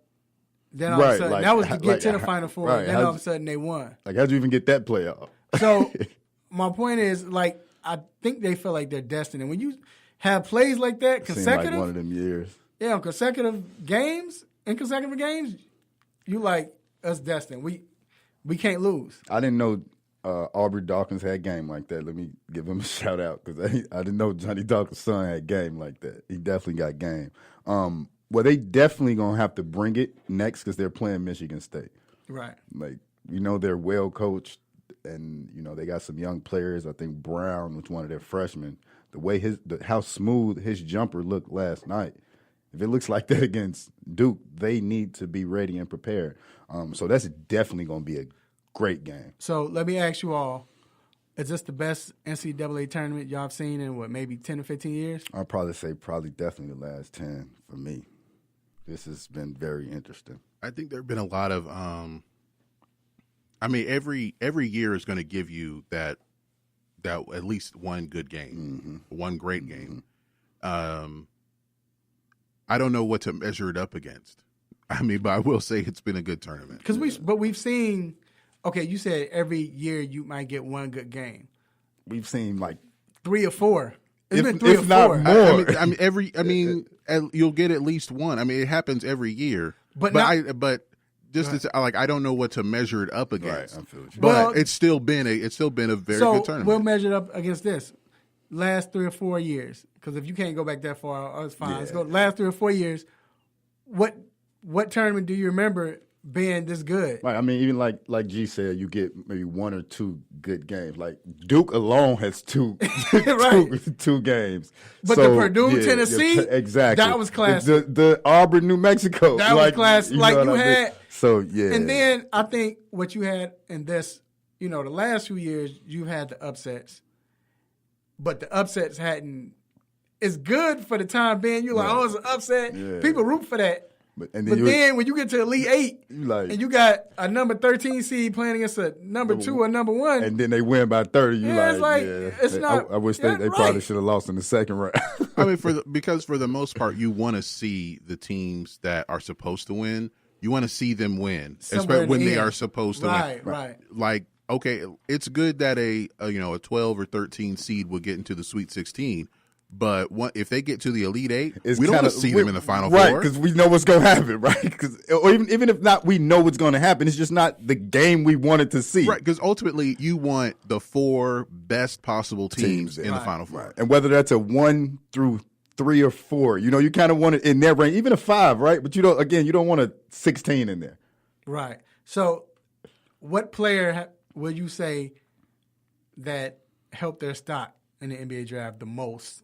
then all of a sudden, that was to get to the Final Four. And then all of a sudden, they won. Like, how'd you even get that play off? So my point is, like, I think they feel like they're destined. And when you have plays like that, consecutive, seemed like one of them years. Yeah, consecutive games, you like us destined. We can't lose. I didn't know Aubrey Dawkins had a game like that. Let me give him a shout out because I didn't know Johnny Dawkins' son had a game like that. He definitely got game. Well, they definitely gonna have to bring it next because they're playing Michigan State. Right. Like, they're well coached. and they got some young players. I think Brown was one of their freshmen. The way how smooth his jumper looked last night. If it looks like that against Duke, they need to be ready and prepared. So that's definitely going to be a great game. So let me ask you all, is this the best NCAA tournament y'all have seen in, maybe 10 or 15 years? I'd say definitely the last 10 for me. This has been very interesting. I think there have been a lot of every year is going to give you that at least one good game, one great game. I don't know what to measure it up against. But I will say it's been a good tournament. We've seen. Okay, you said every year you might get one good game. We've seen like 3 or 4. It's been 3 or 4. More. You'll get at least one. It happens every year. I don't know what to measure it up against. Right, I feel you. But it's still been a very good tournament. We'll measure it up against this. Last 3 or 4 years, because if you can't go back that far, it's fine. Yeah. Let's go last 3 or 4 years. What tournament do you remember being this good? Right. Even like G said, you get maybe 1 or 2 good games. Like Duke alone has 2 right. two games. But the Purdue, Tennessee, exactly, that was classic. The Auburn, New Mexico, that was classic. You had. So yeah. And then I think what you had in this, the last few years, you had the upsets, but the upsets hadn't. It's good for the time being. You're like, it's an upset. Yeah. People root for that. But then when you get to Elite 8 and you got a number 13 seed playing against a number 2 or number 1. And then they win by 30, it's not. I wish they probably should have lost in the second round. Because for the most part, you want to see the teams that are supposed to win, you want to see them win, especially when they are supposed to win. Right. Like, okay, it's good that a 12 or 13 seed will get into the Sweet 16. But if they get to the Elite 8, we don't want to see them in the Final Four. Right, because we know what's going to happen, right? Or even if not, we know what's going to happen. It's just not the game we wanted to see. Right, because ultimately you want the 4 best possible teams in the Final Four. Right. And whether that's a 1 through 3 or 4, you kind of want it in their range, even a 5, right? But you don't want a 16 in there. Right. So what player would you say that helped their stock in the NBA draft the most?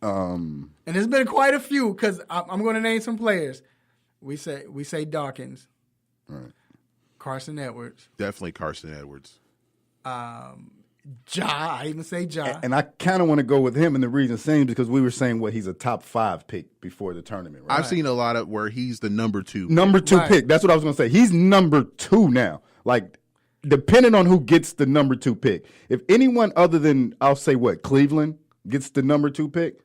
And there's been quite a few because I'm going to name some players. We say Dawkins, right? Carson Edwards, definitely Carson Edwards. I even say Ja. And I kind of want to go with him, and the reason saying because we were saying he's a top 5 pick before the tournament. Right? I've seen a lot of where he's the number 2. Pick. That's what I was going to say. He's number 2 now. Like depending on who gets the number 2 pick. If anyone other than I'll say Cleveland gets the number 2 pick.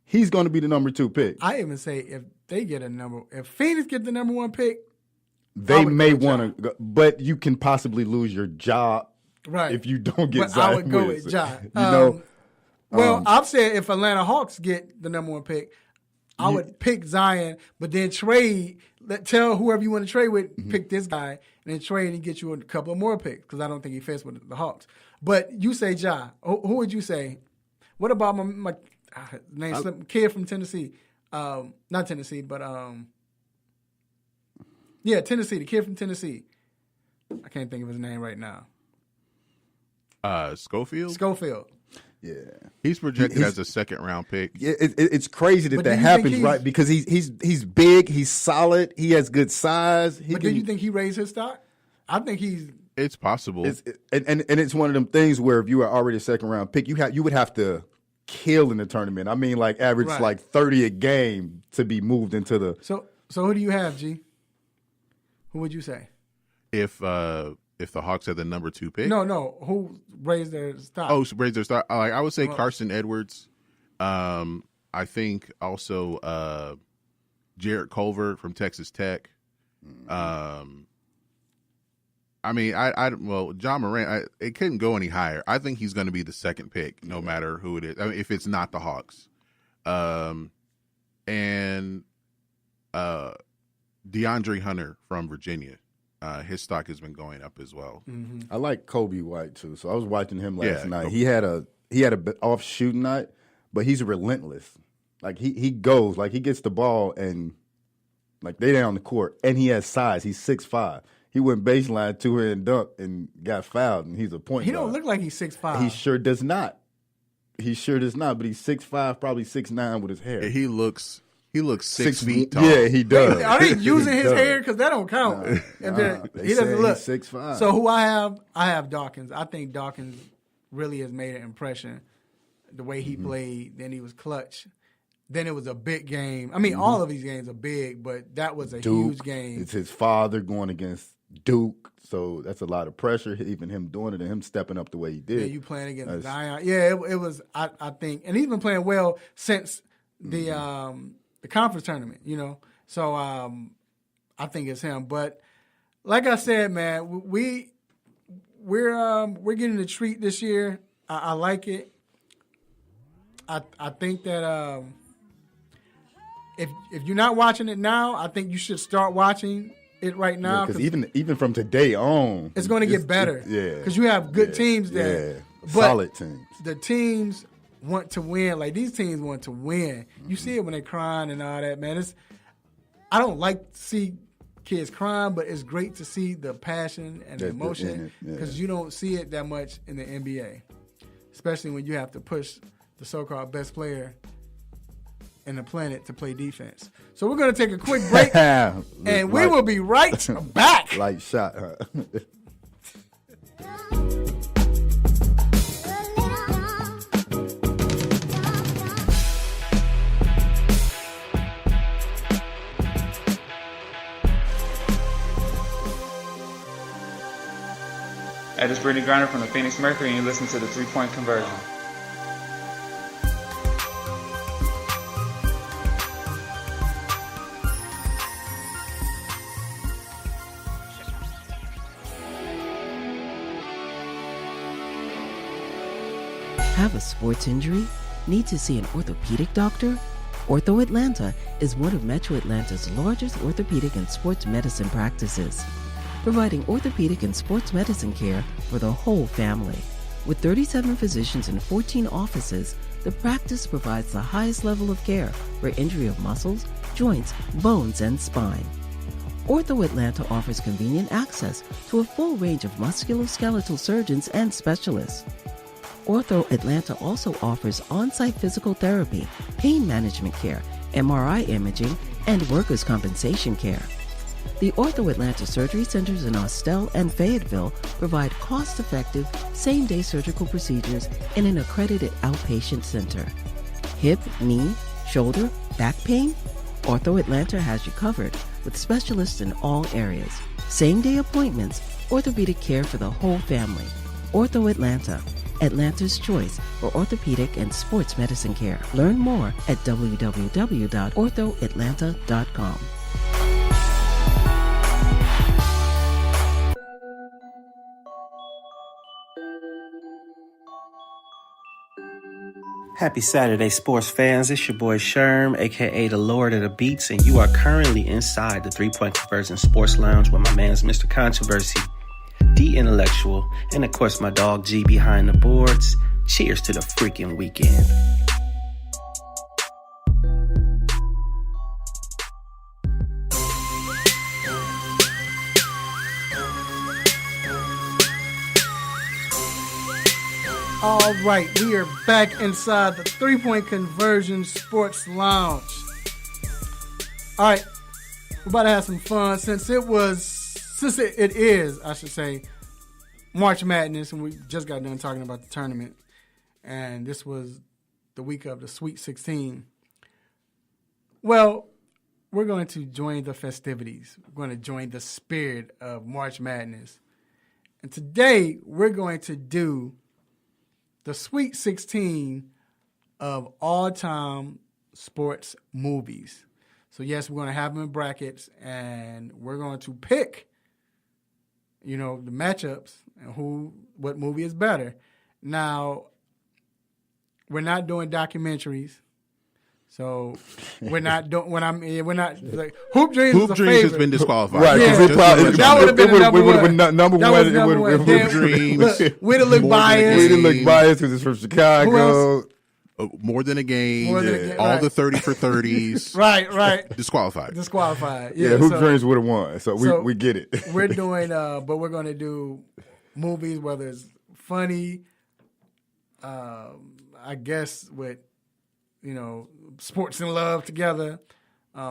He's going to be the number 2 pick. I even say if Phoenix get the number 1 pick, they may want to, but you can possibly lose your job, right? If you don't get Zion. I would go with Ja. I've said if Atlanta Hawks get the number 1 pick, I would pick Zion, but then tell whoever you want to trade with, pick this guy, and then trade and get you a couple of more picks because I don't think he fits with the Hawks. But you say Ja. Who would you say? What about my kid from Tennessee? Not Tennessee, but Tennessee. The kid from Tennessee. I can't think of his name right now. Schofield. Yeah, he's projected as a 2nd round pick. Yeah, it's crazy that happens, right? Because he's big, he's solid, he has good size. Do you think he raised his stock? I think It's possible, and it's one of them things where if you are already a 2nd round pick, you would have to kill in the tournament. Average like 30 a game to be moved into the. So who do you have, G? Who would you say? If the Hawks had the number 2 pick? No. Who raised their stock? Oh, raised their stock. I would say Carson Edwards. I think also Jarrett Culver from Texas Tech. John Morant, it couldn't go any higher. I think he's going to be the 2nd pick, no matter who it is. If it's not the Hawks. And DeAndre Hunter from Virginia. His stock has been going up as well. Mm-hmm. I like Kobe White too. So I was watching him last night. He had a bit off shooting night, but he's relentless. Like he goes, like he gets the ball and like they down the court, and he has size. He's 6'5". He went baseline, two-hand dunk, and got fouled, and he's a point He guard. don't look like he's 6'5". He sure does not. But he's 6'5", probably 6'9" with his hair. He looks 6 feet tall. Yeah, he does. Wait, are they using his does. hair? Because that don't count. He doesn't look. 6'5". So who I have Dawkins. I think Dawkins really has made an impression. The way he played, then he was clutch. Then it was a big game. I mean, all of these games are big, but that was a huge game. It's his father going against Duke, so that's a lot of pressure. Even him doing it and him stepping up the way he did. Yeah, you playing against Zion. Yeah, it was. I think, and he's been playing well since the conference tournament. You know, so I think it's him. But like I said, man, we're getting a treat this year. I like it. I think that if you're not watching it now, I think you should start watching it right now. Because even from today on, it's going to get better. Because you have good teams there. Yeah, solid teams. The teams want to win. Like, these teams want to win. You see it when they're crying and all that, man. I don't like to see kids crying, but it's great to see the passion and the emotion because you don't see it that much in the NBA, especially when you have to push the so-called best player in the planet to play defense. So we're going to take a quick break, and we will be right back. Light shot, huh? Hey, this is Brittany Griner from the Phoenix Mercury, and you listen to the 3-Point Conversion. Have a sports injury? Need to see an orthopedic doctor? Ortho Atlanta is one of Metro Atlanta's largest orthopedic and sports medicine practices, providing orthopedic and sports medicine care for the whole family. With 37 physicians and 14 offices, the practice provides the highest level of care for injury of muscles, joints, bones, and spine. Ortho Atlanta offers convenient access to a full range of musculoskeletal surgeons and specialists. Ortho Atlanta also offers on-site physical therapy, pain management care, MRI imaging, and workers' compensation care. The Ortho Atlanta Surgery Centers in Austell and Fayetteville provide cost-effective, same-day surgical procedures in an accredited outpatient center. Hip, knee, shoulder, back pain? Ortho Atlanta has you covered with specialists in all areas. Same-day appointments, orthopedic care for the whole family. Ortho Atlanta, Atlanta's choice for orthopedic and sports medicine care. Learn more at www.orthoatlanta.com. Happy Saturday, sports fans. It's your boy Sherm, a.k.a. the Lord of the Beats, and you are currently inside the 3-Point Conversion Sports Lounge with my man's Mr. Controversy, D Intellectual, and of course my dog G behind the boards. Cheers to the freaking weekend. All right, we are back inside the 3-Point Conversion Sports Lounge. All right, we're about to have some fun since it is, I should say, March Madness, and we just got done talking about the tournament, and this was the week of the Sweet 16. Well, we're going to join the festivities. We're going to join the spirit of March Madness. And today, we're going to do the Sweet 16 of all-time sports movies. So, yes, we're going to have them in brackets, and we're going to pick, the matchups and what movie is better. Now, we're not doing documentaries. So we're not doing like Hoop Dreams. Hoop Dreams has been disqualified. Right? Yeah. That would have been number one. Number one. Hoop Dreams. We'd have looked biased. We'd have looked biased because it's from Chicago. More than a game. All right. the 30 for 30s. Right. Disqualified. Yeah, Hoop Dreams would have won. So we get it. We're doing, but we're going to do movies, whether it's funny, I guess with, sports and love together,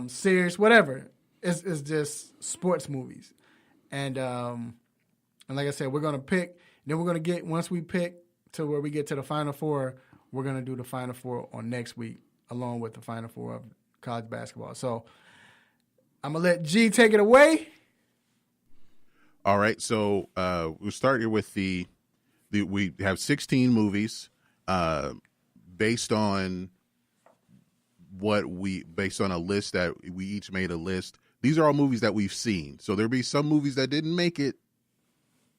serious, whatever. It's just sports movies. And like I said, we're going to pick. Then we're going to get, once we pick to where we get to the Final Four, we're going to do the Final Four on next week, along with the Final Four of college basketball. So I'm going to let G take it away. All right. So we'll start here with we have 16 movies based on a list that we each made a list. These are all movies that we've seen. So there'll be some movies that didn't make it,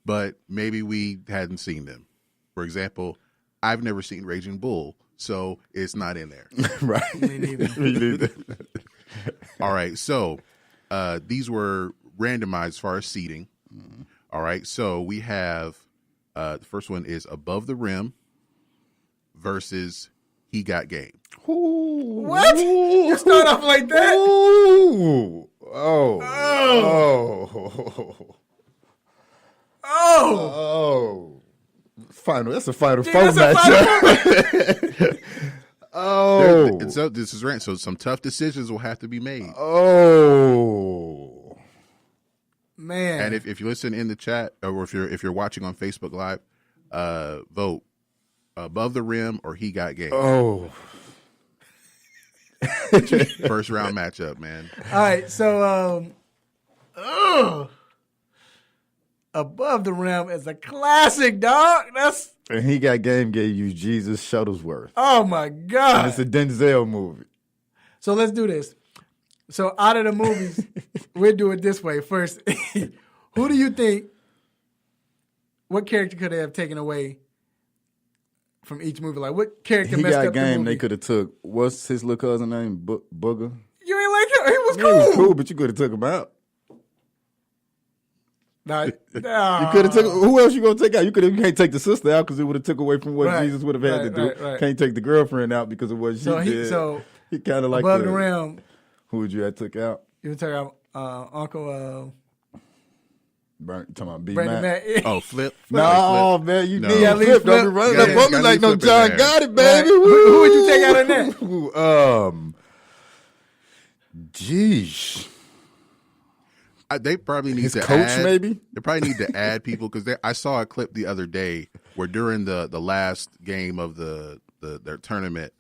but maybe we hadn't seen them. For example, I've never seen Raging Bull, so it's not in there. Right. Me neither. All right. So these were randomized as far as seating. Mm-hmm. All right. So we have the first one is Above the Rim versus He Got Game. Ooh. What? You start off like that? Ooh. Oh. Final. That's a Final Four matchup. So this is right. So some tough decisions will have to be made. Oh. Man. And if you listen in the chat, or if you're watching on Facebook Live, vote Above the Rim or He Got Game. Oh. First round matchup, man. All right, so Above the Rim is a classic, dog. And He Got Game gave you Jesus Shuttlesworth. Oh my God. And it's a Denzel movie. So let's do this. So out of the movies, we'll do it this way. First, who do you think, what character could they have taken away from each movie? Like, what character messed up the movie? He Got Game, they could have took, what's his little cousin name? Booger? You ain't like him. He was cool. He was cool, but you could have took him out. You could have took. Who else you gonna take out? You can't take the sister out because it would have took away from what Jesus would have had to do. Right. Can't take the girlfriend out because of what she did. So he kind of like Above the Rim. Who would you have took out? You would take out Uncle. Talking about B Brandon Mac. Oh, Flip. No, man, you need Flip. Don't be running up on me like no John got it, baby. Right. Who would you take out in that? Jeez. They probably need his to coach, add, maybe. They probably need to add people because I saw a clip the other day where during the last game of their tournament,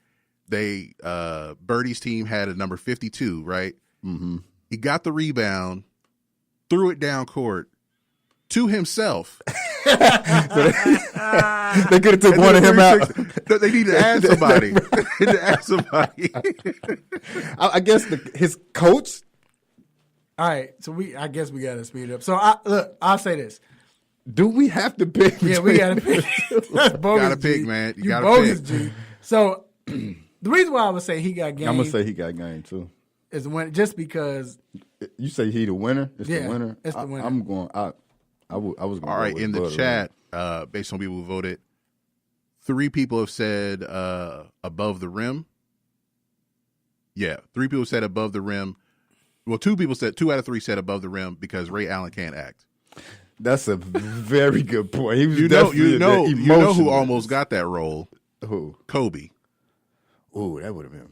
Birdie's team had a number 52, right? Mm-hmm. He got the rebound, threw it down court to himself. They could have took one of him out. They need to add somebody. I guess his coach. All right, so I guess we got to speed it up. So I'll say this. Do we have to pick? Yeah, we got to pick. That's bogus. Gotta pick, man. You gotta bogus, pick. G. So the reason why I would say He Got Game. I'm gonna say He Got Game too. Is when just because you say he the winner. It's the winner. It's the winner. I'm going. I was going. All right, in the chat, based on people who voted, 3 people have said Above the Rim. Yeah, 3 people said Above the Rim. Well, 2 out of 3 said Above the Rim because Ray Allen can't act. That's a very good point. He was you know who almost got that role? Who? Kobe. Ooh, that would have been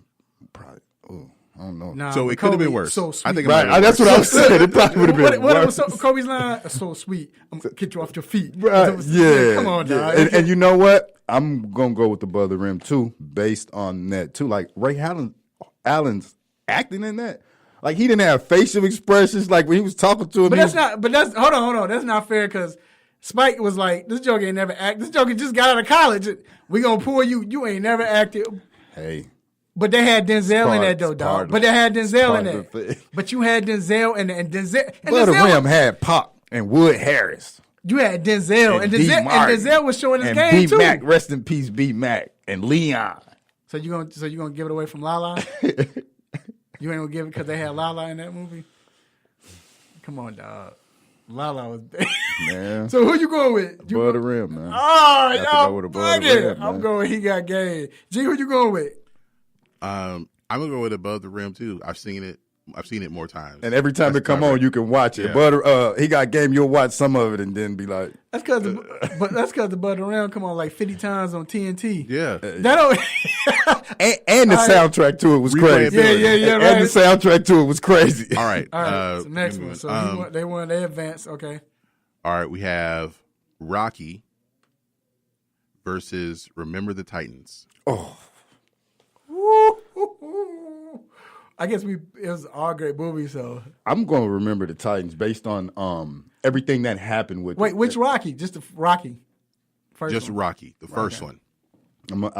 probably. Ooh, I don't know. Nah, so it could have been worse. So sweet. I think that's what I was saying. It probably would have been worse. Kobe's line, so sweet. I'm gonna get you off your feet. Right. Yeah. Come on, dog. And you know what? I'm gonna go with Above the Rim too, based on that too. Like Ray Allen's acting in that. Like he didn't have facial expressions. Like when he was talking to him. But that's hold on. That's not fair because Spike was like, "This joke ain't never act. This joke just got out of college. We gonna pull you. You ain't never acted." Hey. But they had Denzel in that though, dog. But they had Denzel in that. But you had Denzel and Denzel. Above the Rim had Pop and Wood Harris. You had Denzel and Denzel was showing his game too. B-Mac, rest in peace, B-Mac and Leon. So you gonna give it away from Lala? You ain't gonna give it because they had Lala in that movie? Come on, dog. Lala was big. Man. So who you going with? Above the rim, man. Oh, y'all bugging. I'm going. He got game. G, who you going with? I'm gonna go with Above the Rim too. I've seen it more times. And every time it come on, you can watch it. Yeah. But He Got Game, you'll watch some of it and then be like, That's because the Butter Round come on like 50 times on TNT. Yeah. That don't. and the soundtrack to it was crazy. Yeah, right. And the soundtrack to it was crazy. All right. So next one. So they won. They advanced. Okay. All right. We have Rocky versus Remember the Titans. Oh. I guess it was all great movies. So I'm going to Remember the Titans based on everything that happened with. Wait, which Rocky? Just the Rocky. Just Rocky, the first one.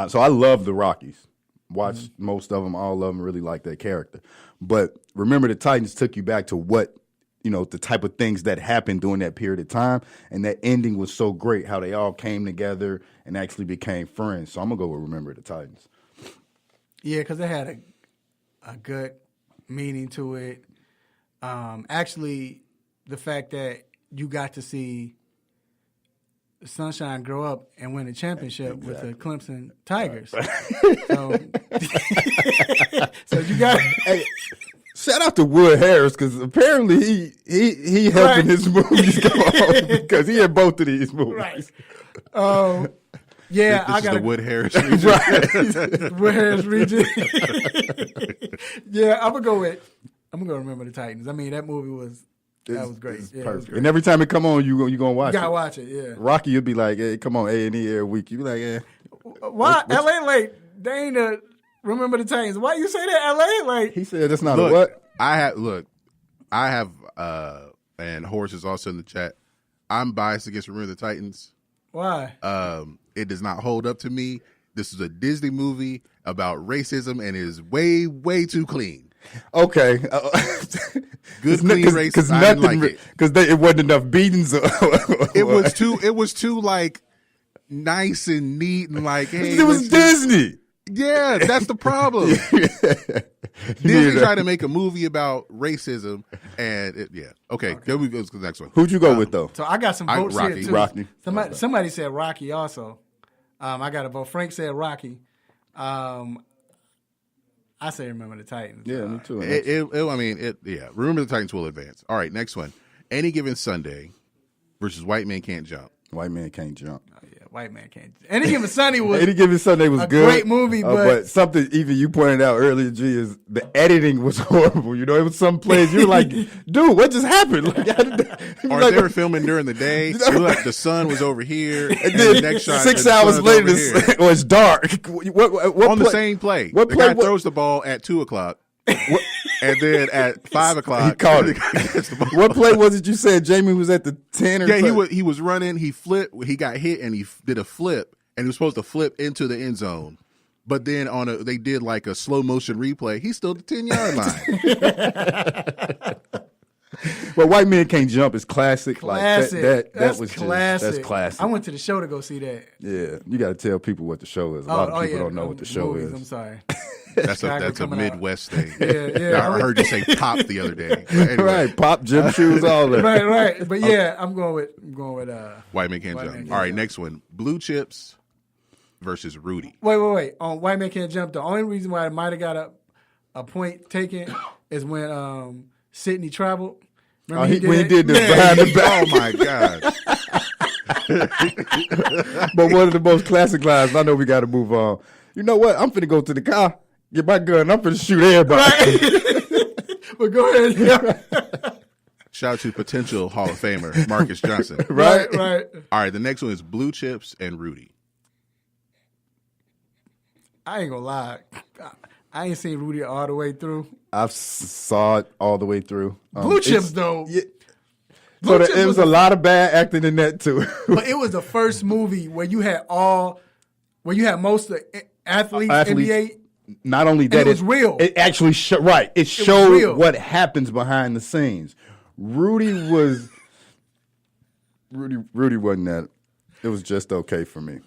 So I love the Rockies. Watched most of them, all of them. Really like their character. But Remember the Titans took you back to what, the type of things that happened during that period of time. And that ending was so great, how they all came together and actually became friends. So I'm going to go with Remember the Titans. Yeah, because they had a good meaning to it. Actually, the fact that you got to see Sunshine grow up and win a championship with the Clemson Tigers. So you got. Hey, shout out to Wood Harris because apparently he helping his movies go on because he had both of these movies. Right. Yeah, I got the Wood Harris region. Wood Harris region. Yeah, I'm gonna Remember the Titans. I mean, that movie was great. Yeah, perfect. Great. And every time it come on, you gonna watch it. You gotta watch it. Yeah. Rocky, you'll be like, hey, come on, A&E every week. You be like, yeah. Why LA like they ain't Remember the Titans? Why you say that LA like? He said that's not a what? I have and Horace is also in the chat. I'm biased against Remember the Titans. Why? It does not hold up to me. This is a Disney movie about racism and is way, way too clean. Okay. Good clean racism. I didn't like it. Because it wasn't enough beatings. It was too like nice and neat and like, hey. It was Disney. Yeah, that's the problem. Disney tried to make a movie about racism, and okay. There we go to the next one. Who'd you go with though? So I got some votes Rocky. here too. Rocky. Somebody said Rocky also. I got a vote. Frank said Rocky. I say Remember the Titans. Yeah, me too. Remember the Titans will advance. All right, next one. Any Given Sunday versus White Man Can't Jump. White Man Can't Jump. Oh, yeah, White Man Can't. Any Given Sunday was a good, great movie, but something even you pointed out earlier, G, is the editing was horrible. It was some plays you were like, dude, what just happened? Or they were filming during the day. Like the sun was over here, and then the next shot, 6 hours later, it's dark. What on the same play? The guy throws the ball at 2:00. And then at 5:00, he caught it. What play was it you said Jamie was at the 10 or something? He was running, he flipped, he got hit and he did a flip and he was supposed to flip into the end zone. But then they did like a slow motion replay. He's still at the 10-yard line. But White Man Can't Jump is classic. Classic. That that's was classic. That's classic. I went to the show to go see that. Yeah, you got to tell people what the show is. A lot of people don't know what the show is. I'm sorry. That's a Midwest thing. Yeah. I heard you say pop the other day. Anyway. Right, pop, gym shoes, all that. Right. But yeah, I'm going with White Man Can't Jump. All right, next one. Blue Chips versus Rudy. Wait. On White Man Can't Jump, the only reason why I might have got a point taken is when Sydney traveled. When he did this behind the back. Oh my God. But one of the most classic lines, I know we got to move on. You know what? I'm finna go to the car, get my gun, I'm finna shoot everybody. Right. But go ahead. Yeah. Shout out to potential Hall of Famer Marcus Johnson. Right. All right, the next one is Blue Chips and Rudy. I ain't gonna lie. I ain't seen Rudy all the way through. I've saw it all the way through. Blue Chips, though. Yeah. So it was a lot of bad acting in that, too. But it was the first movie where you had most of the athletes, NBA. Not only that, it was real. It actually It showed what happens behind the scenes. Rudy wasn't that. It was just okay for me.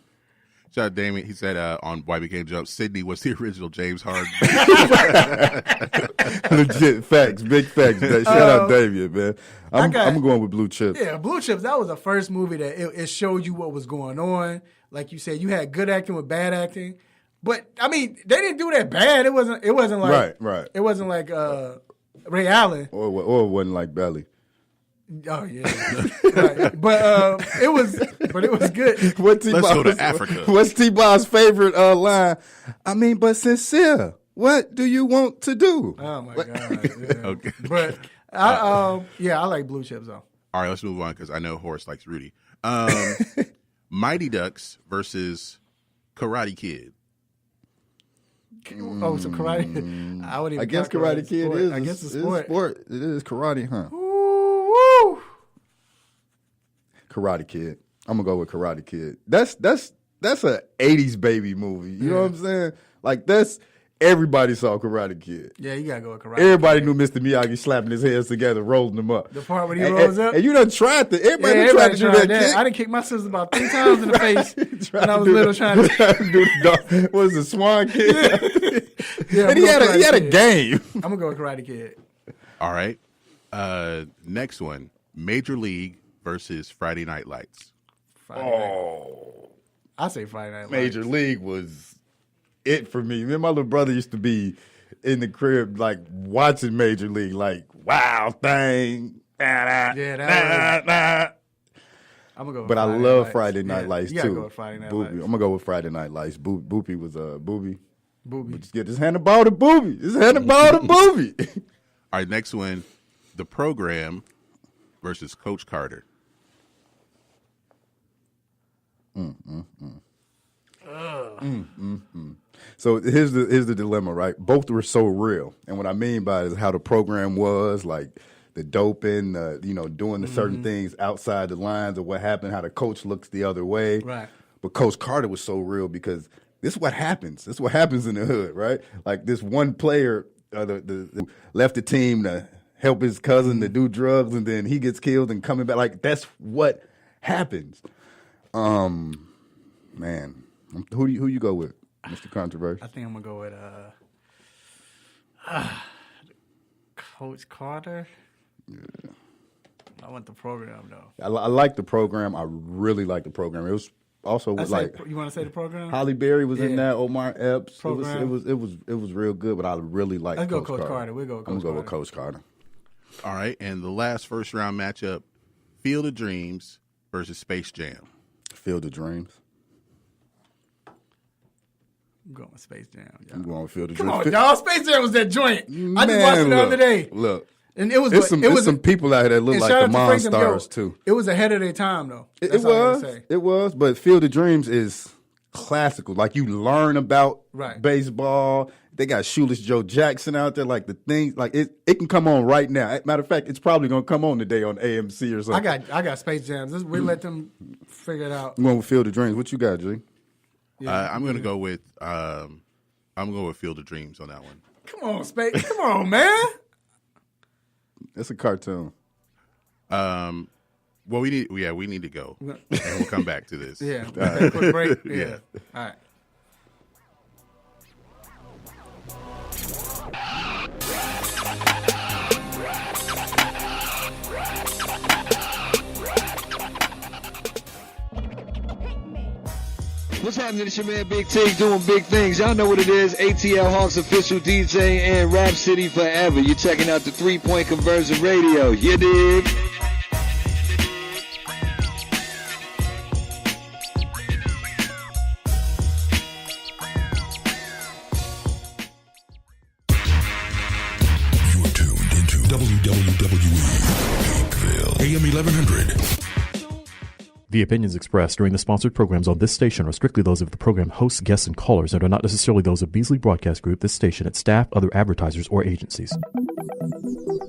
Shout out Damien. He said on White Man Can't Jump, Sydney was the original James Harden. Legit facts, big facts. Shout out Davian, man. I'm going with Blue Chips. Yeah, Blue Chips. That was the first movie that it showed you what was going on. Like you said, you had good acting with bad acting, but I mean, they didn't do that bad. It wasn't like right. It wasn't like Ray Allen, or it wasn't like Belly. Oh yeah, right. But it was good. Let's go to Africa. What's T-Bob's favorite line? I mean, but sincere. What do you want to do? Oh my god. Yeah. Okay. But I like Blue Chips though. All right, let's move on because I know Horace likes Rudy. Mighty Ducks versus Karate Kid. Oh, so karate. I guess Karate Kid sport. is. I guess it's a sport. It is karate, huh? Woo! Karate Kid. I'm gonna go with Karate Kid. That's a 80s baby movie. You know what I'm saying? Like everybody saw Karate Kid. Yeah, you gotta go with Karate Everybody Kid. knew Mr. Miyagi slapping his hands together, rolling them up. The part when he rolls up. And you done tried to. Everybody tried to do that kick. I done kicked my sister about 3 times in the face when I was little trying to do the what was the swan kick? Yeah, and he had a game. I'm gonna go with Karate Kid. All right. Next one, Major League versus Friday Night Lights. I say Friday Night Lights. Major League was it for me. Me and my little brother used to be in the crib like watching Major League, like Wild Thing. I'm gonna go. But I love Friday Night Lights you gotta too. Go with Friday Night Boopy. Lights. I'm gonna go with Friday Night Lights. Boopy was Booby. Booby. Just get this hand the ball to Booby. Just hand the ball to Booby. All right, next one, The Program versus Coach Carter. So here's the dilemma, right? Both were so real, and what I mean by it is how the program was, like the doping, doing the certain things outside the lines of what happened, how the coach looks the other way. Right. But Coach Carter was so real because this is what happens. This is what happens in the hood, right? Like this one player the left the team to help his cousin to do drugs, and then he gets killed and coming back. Like that's what happens. Man, who you go with, Mr. Controversy? I think I'm gonna go with Coach Carter. Yeah. I want the program though. I like the program. I really like the program. It was also you want to say the program? Holly Berry was in that. Omar Epps. Program. It was real good. But I really like. Let's go Coach Carter. We'll go with Coach Carter. I'm gonna go with Coach Carter. All right, and the last first round matchup, Field of Dreams versus Space Jam. Field of Dreams. I'm going with Space Jam. Y'all. I'm going with Field of Come Dreams. on, y'all. Space Jam was that joint. I just watched it the other day. Look. And it was some people out here that look like the Monstars too. It was ahead of their time though. It was, but Field of Dreams is classical. Like you learn about baseball. They got Shoeless Joe Jackson out there. Like the things, like it can come on right now. Matter of fact, it's probably gonna come on today on AMC or something. I got Space Jams. We let them figure it out. I'm going with Field of Dreams. What you got, G? I'm gonna go with Field of Dreams on that one. Come on, Space. Come on, man. It's a cartoon. Well, we need to go, and we'll come back to this. Yeah, right. Quick break. Yeah. All right. What's happening? It's your man Big T doing big things. Y'all know what it is. ATL Hawks official DJ and Rap City Forever. You're checking out the 3-Point Conversion Radio. You dig? You are tuned into WWE AM 1100. The opinions expressed during the sponsored programs on this station are strictly those of the program hosts, guests, and callers and are not necessarily those of Beasley Broadcast Group, this station, its staff, other advertisers, or agencies.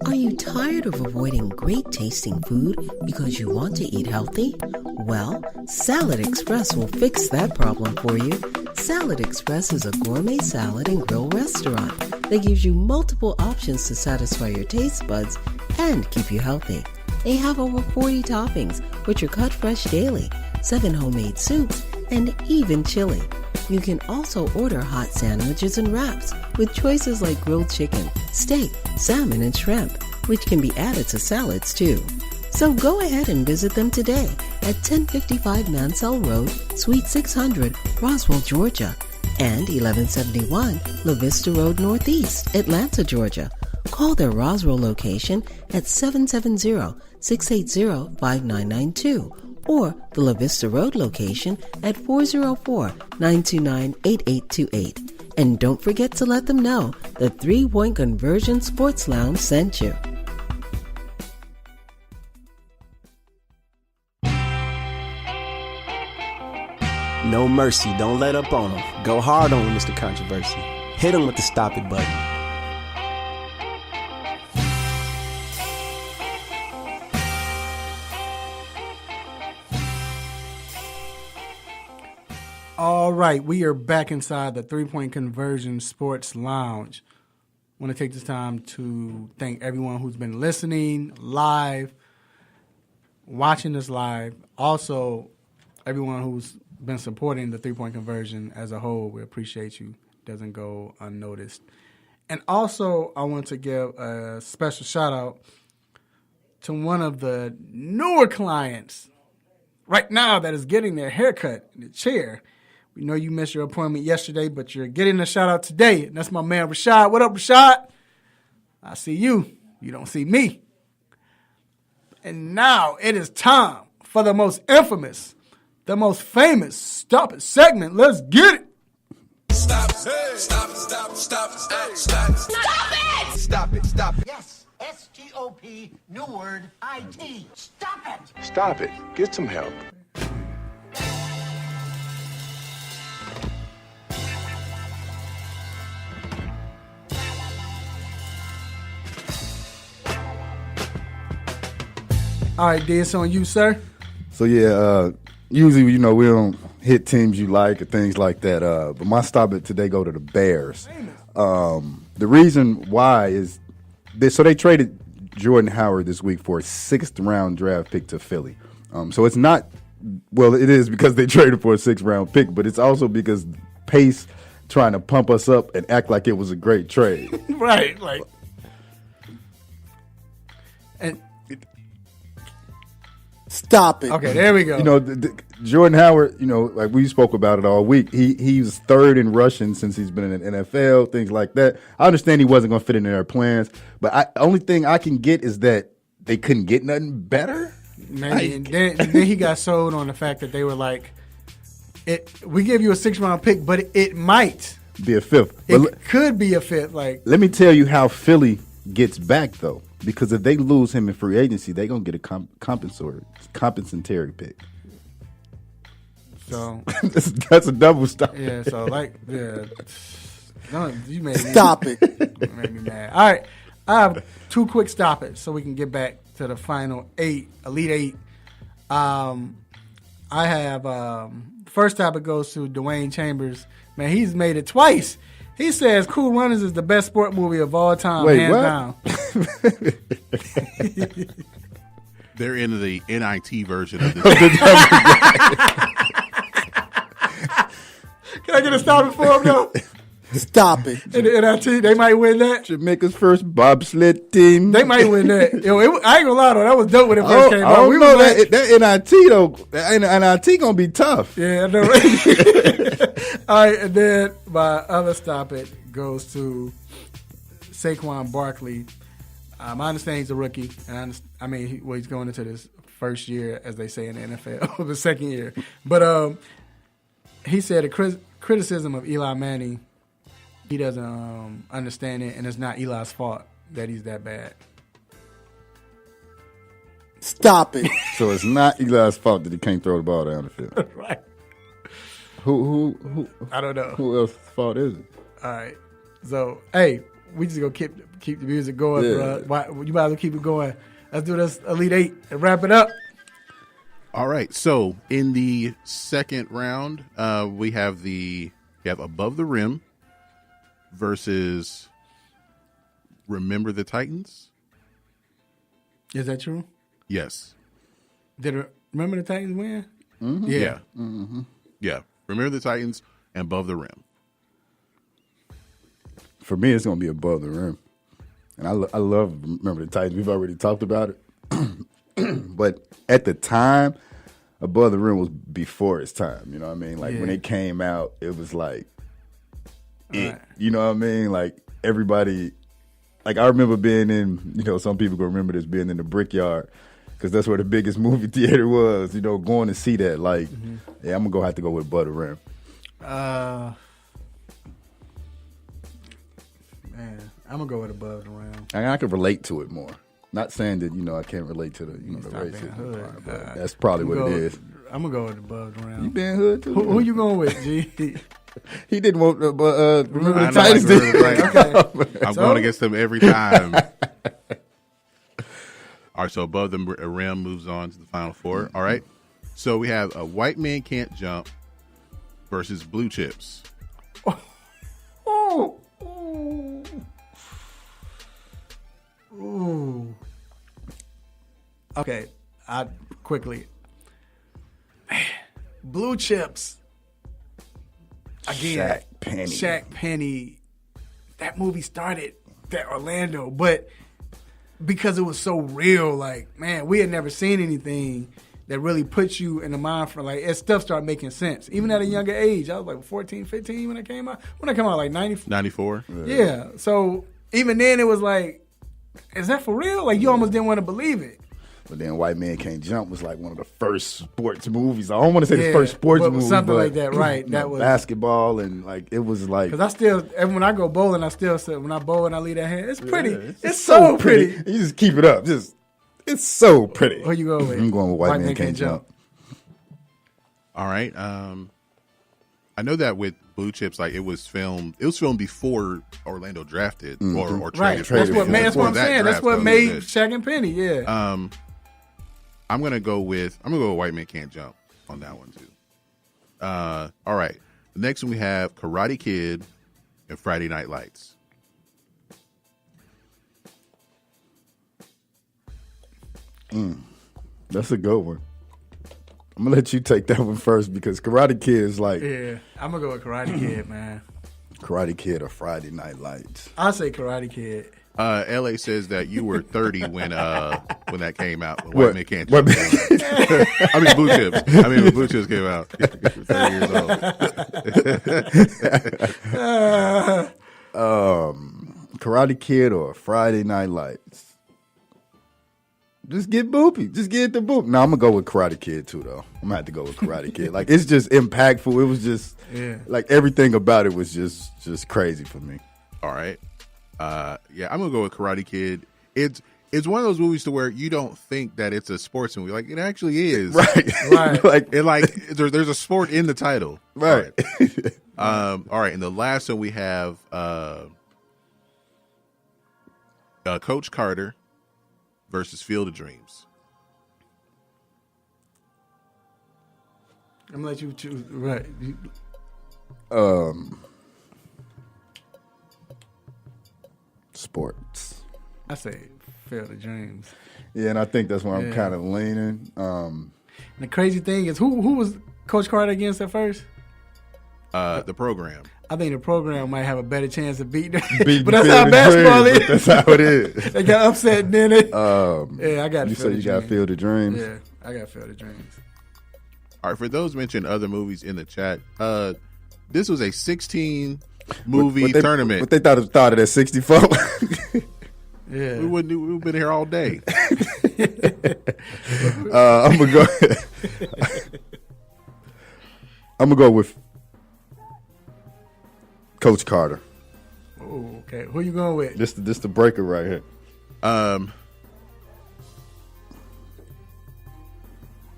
Are you tired of avoiding great tasting food because you want to eat healthy? Well, Salad Express will fix that problem for you. Salad Express is a gourmet salad and grill restaurant that gives you multiple options to satisfy your taste buds and keep you healthy. They have over 40 toppings, which are cut fresh daily, 7 homemade soups, and even chili. You can also order hot sandwiches and wraps with choices like grilled chicken, steak, salmon, and shrimp, which can be added to salads too. So go ahead and visit them today at 1055 Mansell Road, Suite 600, Roswell, Georgia, and 1171 La Vista Road Northeast, Atlanta, Georgia. Call their Roswell location at 770-680-5992 or the La Vista Road location at 404-929-8828. And don't forget to let them know the 3 Point Conversion Sports Lounge sent you. No mercy. Don't let up on him. Go hard on him, Mr. Controversy. Hit him with the stop it button. All right, we are back inside the 3 Point Conversion Sports Lounge. I want to take this time to thank everyone who's been listening live, watching us live. Also, everyone who's been supporting the 3 Point Conversion as a whole. We appreciate you. Doesn't go unnoticed. And also, I want to give a special shout out to one of the newer clients right now that is getting their haircut in the chair. We know you missed your appointment yesterday, but you're getting a shout out today. And that's my man, Rashad. What up, Rashad? I see you. You don't see me. And now it is time for the most infamous, the most famous Stop It segment. Let's get it. Stop it. Stop it. Stop it. Stop it. Stop it. Stop it. Stop it. Stop it. Yes, S-T-O-P, new word, I-T. Stop it. Stop it. Get some help. All right, D, it's on you, sir. So, usually, we don't hit teams you like or things like that. But my stop it today go to the Bears. The reason why is they traded Jordan Howard this week for a 6th-round draft pick to Philly. So it's not – well, it is because they traded for a 6th-round pick, but it's also because Pace trying to pump us up and act like it was a great trade. Right, like – and – Stop it. Okay, there we go. Jordan Howard, like we spoke about it all week. He was 3rd in rushing since he's been in the NFL, things like that. I understand he wasn't going to fit into their plans, but the only thing I can get is that they couldn't get nothing better. Maybe. And then he got sold on the fact that they were like, we give you a 6th-round pick, but it might be a 5th. It could be a 5th. Like, let me tell you how Philly gets back, though. Because if they lose him in free agency, they're going to get a compensatory pick. So that's a double stop. Yeah, so you made me stop it. Made me mad. All right, I have 2 quick stop it so we can get back to the final 8, Elite 8. I have first stop it goes to Dwayne Chambers. Man, he's made it twice. He says Cool Runnings is the best sport movie of all time, Wait, hands what? down. They're into the NIT version of this. Can I get a stop it for him, though? Stop it. In the NIT, they might win that. Jamaica's first bobsled team. They might win that. Yo, I ain't gonna lie, though. That was dope when it first came out. I don't know that NIT, though. That NIT going to be tough. Yeah, I know. Right? All right, and then my other stop it goes to Saquon Barkley. I understand he's a rookie, and he's going into this first year, as they say in the NFL, the second year. But he said a criticism of Eli Manning, he doesn't understand it, and it's not Eli's fault that he's that bad. Stop it. So it's not Eli's fault that he can't throw the ball down the field. Right. Who? I don't know. Who else's fault is it? All right. So, hey, we just gonna keep the music going, bro. You might as well keep it going. Let's do this Elite 8 and wrap it up. All right. So in the second round, we have Above the Rim versus Remember the Titans. Is that true? Yes. Did Remember the Titans win? Mm-hmm. Yeah. Mm-hmm. Yeah. Remember the Titans and Above the Rim. For me, it's going to be Above the Rim. And I love Remember the Titans. We've already talked about it. But at the time, Above the Rim was before its time. You know what I mean? Like when it came out, it was like it. You know what I mean? Like everybody, like I remember being in, some people can remember this, being in the Brickyard, because that's where the biggest movie theater was, going to see that. Like, yeah, I'm going to have to go with Above the Rim. Man, I'm going to go with Above the Rim. I can relate to it more. Not saying that, I can't relate to the, the racism part, but that's probably what it is. I'm going to go with Above the Rim. You been hood too? Who you going with, G? He didn't want Remember the Titans. Okay. I'm going against them every time. All right, so Above the Rim moves on to the final four. All right. So we have A White Man Can't Jump versus Blue Chips. Ooh. Okay, Blue Chips. Again, Shaq Penny. That movie started that Orlando, but because it was so real, like, man, we had never seen anything that really puts you in the mind for, like, as stuff started making sense. Even at a younger age, I was like 14, 15 when it came out. When it came out, like 94. Yeah. So even then it was like, is that for real? Like, you almost didn't want to believe it. But then White Man Can't Jump was like one of the first sports movies. I don't want to say the first sports movie, something like that, right? That was basketball, and like it was like, because when I go bowling, I still say, when I bowl and I leave that hand, it's pretty. It's so pretty. You just keep it up. It's so pretty. Who you going with? I'm going with White Man Can't Jump. All right. I know that with Blue Chips, like it was filmed before Orlando drafted or traded. Right. That's what I'm saying. That's what made Shaq and Penny. Yeah. I'm gonna go with White Man Can't Jump on that one too. All right. The next one we have Karate Kid and Friday Night Lights. That's a good one. I'm gonna let you take that one first because Karate Kid is like, yeah, I'm gonna go with Karate Kid, man. Karate Kid or Friday Night Lights. I say Karate Kid. LA says that you were 30 when that came out. White Man Can't Jump. I mean Blue Chips. When Blue Chips came out. You were 30 years old. Karate Kid or Friday Night Lights. Just get boopy. Just get the boop. No, I'm gonna go with Karate Kid too, though. I'm gonna have to go with Karate Kid. Like, it's just impactful. It was just like everything about it was just crazy for me. All right. I'm gonna go with Karate Kid. It's one of those movies to where you don't think that it's a sports movie. Like, it actually is. Right. There's a sport in the title. Right. All right. And the last one we have Coach Carter versus Field of Dreams. I'm gonna let you choose. Right. Sports. I say Field of Dreams. Yeah, and I think that's where I'm kind of leaning. The crazy thing is, who was Coach Carter against at first? The Program. I think the Program might have a better chance of beating them. But that's how basketball is. That's how it is. They got upset, didn't it? I got. You said you got Field of Dreams. Yeah, I got Field of Dreams. All right, for those mentioned other movies in the chat, this was a 16 movie tournament. But they thought it started at 64. Yeah, we've been here all day. I'm gonna go. I'm gonna go with Coach Carter. Oh, okay. Who you going with? This the breaker right here. I'm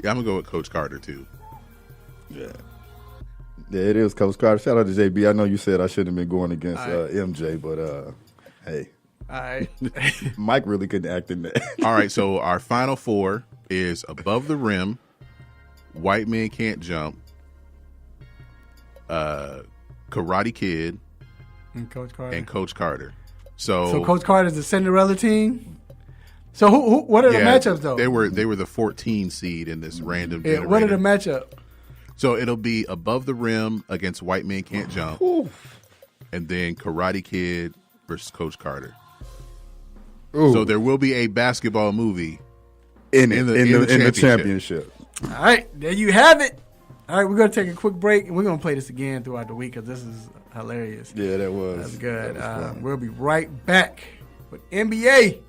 gonna go with Coach Carter too. Yeah, it is Coach Carter. Shout out to JB. I know you said I shouldn't have been going against MJ, but hey. All right. Mike really couldn't act in that. All right, so our final four is Above the Rim, White Man Can't Jump, Karate Kid, and Coach Carter. So Coach Carter's the Cinderella team. So who? What are the matchups though? They were the 14 seed in this random. Yeah, what are the matchup? So it'll be Above the Rim against White Men Can't Jump, and then Karate Kid versus Coach Carter. Ooh. So there will be a basketball movie in the championship. All right, there you have it. All right, we're going to take a quick break, and we're going to play this again throughout the week because this is hilarious. Yeah, that was. That's good. That was we'll be right back with NBA.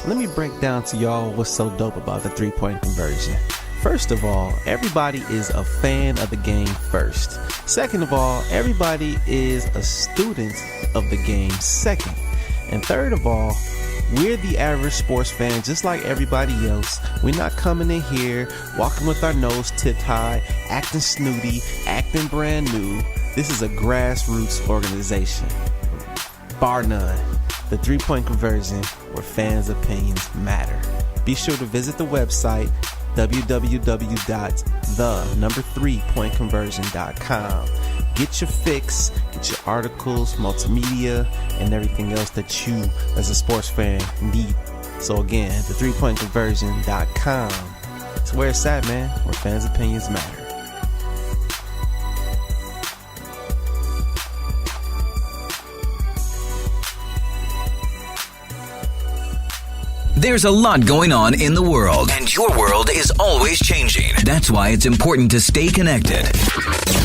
Let me break down to y'all what's so dope about the three-point conversion. First of all, everybody is a fan of the game first. Second of all, everybody is a student of the game second. And third of all, we're the average sports fan just like everybody else. We're not coming in here, walking with our nose tipped high, acting snooty, acting brand new. This is a grassroots organization. Bar none. The three-point conversion, where fans' opinions matter. Be sure to visit the website www.the3pointconversion.com. Get your fix, get your articles, multimedia, and everything else that you, as a sports fan, need. So again, the3pointconversion.com. It's where it's at, man, where fans' opinions matter. There's a lot going on in the world, and your world is always changing. That's why it's important to stay connected.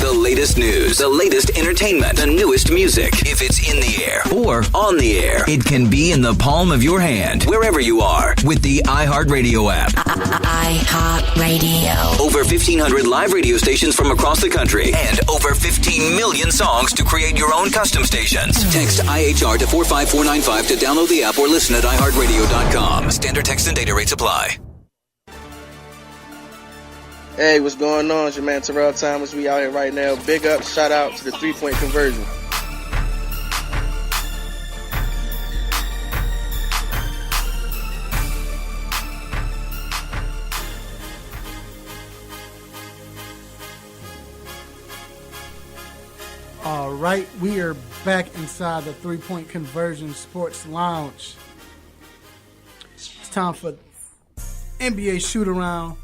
The latest news, the latest entertainment, the newest music. If it's in the air or on the air, it can be in the palm of your hand, wherever you are, with the iHeartRadio app. iHeartRadio. Over 1,500 live radio stations from across the country, and over 15 million songs to create your own custom stations. Text IHR to 45495 to download the app or listen at iHeartRadio.com. Standard text and data rates apply. Hey, what's going on? It's your man Terrell Thomas. We out here right now. Big up, shout out to the three-point conversion. All right, we are back inside the three-point conversion sports lounge. It's time for NBA shoot around.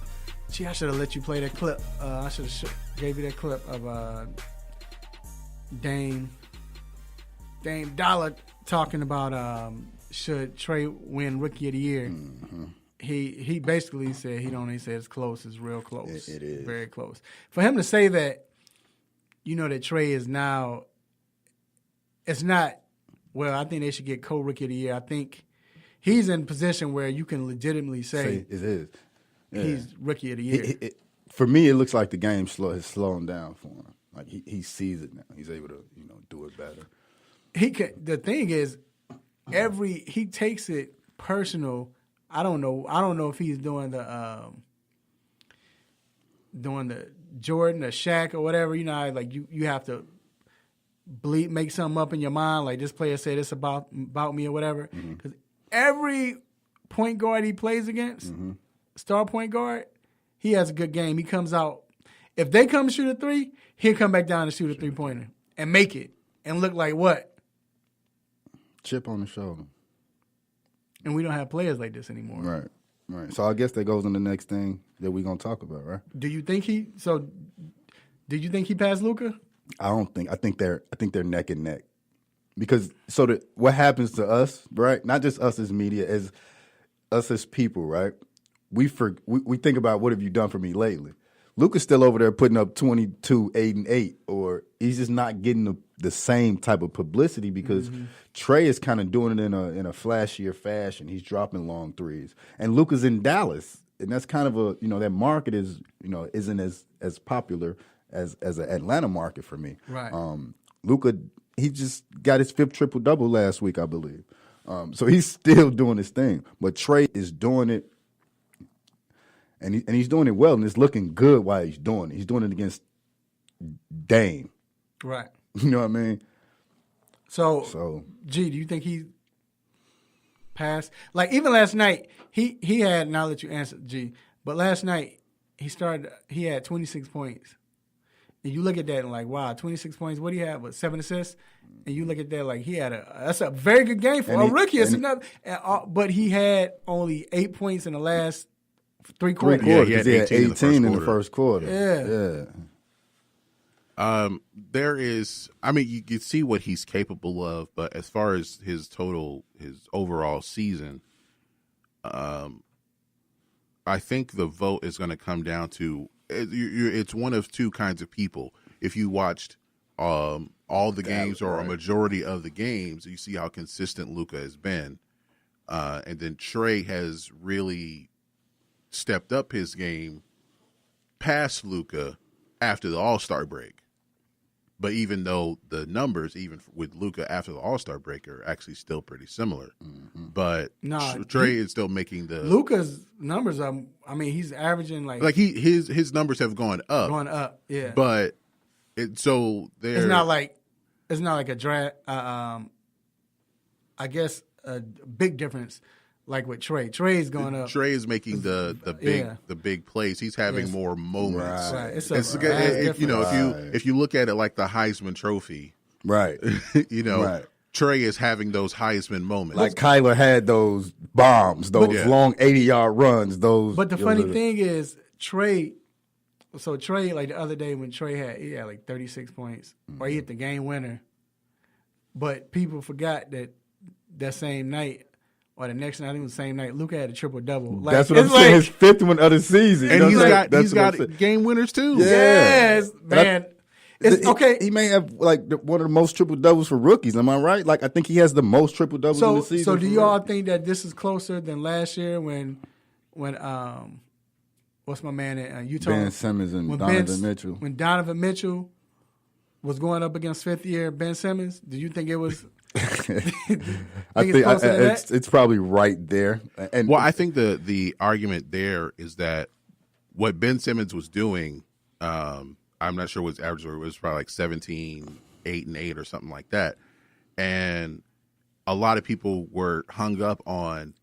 Gee, I should have let you play that clip. I should have gave you that clip of Dame Dollar talking about should Trae win Rookie of the Year. Mm-hmm. He basically said he said it's close. It's real close. It is very close. For him to say that, that Trae is now. It's not. Well, I think they should get co-Rookie of the Year. I think he's in a position where you can legitimately say it is. Yeah. He's Rookie of the Year. For me, it looks like the game has slowed down for him. Like he sees it now. He's able to do it better. The thing is, he takes it personal. I don't know if he's doing the Jordan or Shaq or whatever. Like you have to make something up in your mind. Like this player said this about me or whatever. Because every point guard he plays against. Mm-hmm. Star point guard, he has a good game. He comes out. If they come shoot a three, he'll come back down and shoot a three-pointer and make it and look like what? Chip on the shoulder. And we don't have players like this anymore. Right. So I guess that goes on the next thing that we're going to talk about, right? Did you think he passed Luca? I think they're neck and neck. Because what happens to us, right? Not just us as media, as us as people, right? We think about what have you done for me lately. Luca's still over there putting up 22, 8, and 8, or he's just not getting the same type of publicity because Trae is kind of doing it in a flashier fashion. He's dropping long threes, and Luca's in Dallas, and that's kind of that market is isn't as popular as an Atlanta market for me. Right. Luca, he just got his 5th triple-double last week, I believe. So he's still doing his thing, but Trae is doing it. And he's doing it well, and it's looking good while he's doing it. He's doing it against Dame. Right. You know what I mean? So G, do you think he passed? Like, even last night, he had, now that you answered, G, but last night, he had 26 points. And you look at that and like, wow, 26 points. What do you have? 7 assists? And you look at that like that's a very good game for a rookie. It's another, but he had only 8 points in the last 3 quarters. Yeah, he had 18 in the first quarter. Yeah. There is, I mean, you can see what he's capable of, but as far as his overall season, I think the vote is going to come down to it's one of two kinds of people. If you watched all the games or a majority of the games, you see how consistent Luca has been, and then Trae has really stepped up his game past Luca after the All-Star break. But even though the numbers, even with Luca after the All-Star break, are actually still pretty similar, but Trae is still making the Luca's numbers. I mean, he's averaging like his numbers have gone up. Going up, yeah. But it's not like a draft. I guess a big difference. Like with Trae. Trae's going up. Trae is making the big plays. He's having more moments. Right. If you look at it like the Heisman Trophy, right? Trae is having those Heisman moments. Like Kyler had those bombs, those long 80-yard runs. But the funny thing is, Trae. So Trae, like the other day when Trae had like 36 points, or he hit the game winner. But people forgot that same night. Or the next night, I think it was the same night, Luca had a triple-double. That's what I'm saying. His 5th one of the season. And he's got game winners, too. Yes, man. It's okay. He may have, like, one of the most triple-doubles for rookies. Am I right? Like, I think he has the most triple-doubles in the season. So do you all think that this is closer than last year when what's my man in Utah? Ben Simmons and Donovan Mitchell. When Donovan Mitchell was going up against fifth-year Ben Simmons, do you think it was – I think it's probably right there. And I think the argument there is that what Ben Simmons was doing, I'm not sure what his average was. It was probably like 17, 8 and 8 or something like that. And a lot of people were hung up on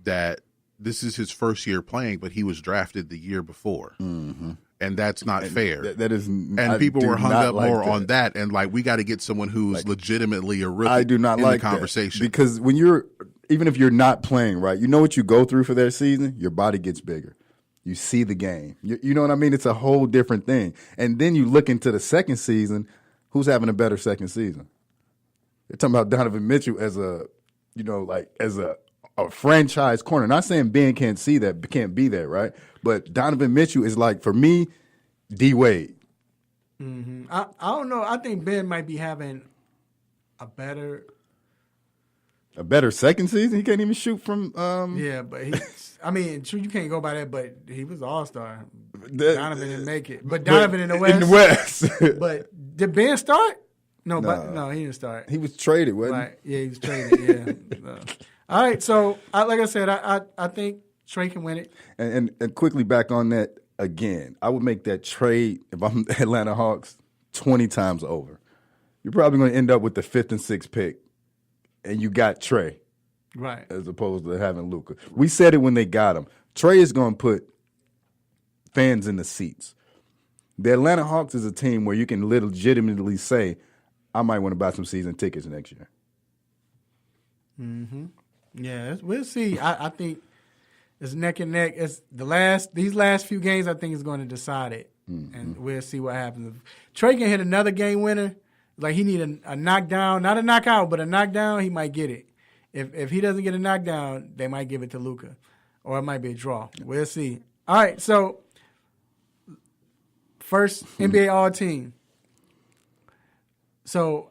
that. This is his first year playing, but he was drafted the year before. Mm-hmm. And that's not fair. That is, and people were hung up more on that, and like we got to get someone who's legitimately a rookie. I do not like the conversation because even if you're not playing, right, you know what you go through for that season. Your body gets bigger. You see the game. You know what I mean? It's a whole different thing. And then you look into the second season. Who's having a better second season? You're talking about Donovan Mitchell as a franchise corner. Not saying Ben can't see that, can't be there, right? But Donovan Mitchell is like, for me, D Wade. Mm-hmm. I don't know. I think Ben might be having a better second season. He can't even shoot from. Yeah, but you can't go by that. But he was All-Star. Donovan didn't make it, but Donovan in the West. In the West. But did Ben start? No, he didn't start. He was traded, wasn't he? Yeah, he was traded. Yeah. All right, so like I said, I think Trae can win it. And quickly back on that again, I would make that trade if I'm the Atlanta Hawks 20 times over. You're probably going to end up with the 5th and 6th pick, and you got Trae, right? As opposed to having Luca. We said it when they got him. Trae is going to put fans in the seats. The Atlanta Hawks is a team where you can legitimately say, I might want to buy some season tickets next year. Mm-hmm. Yeah, we'll see. I think it's neck and neck. It's these last few games I think is going to decide it, and we'll see what happens. If Trae can hit another game winner, like he need a knockdown, not a knockout, but a knockdown, he might get it. If he doesn't get a knockdown, they might give it to Luca, or it might be a draw. We'll see. All right, so first NBA All-Team. So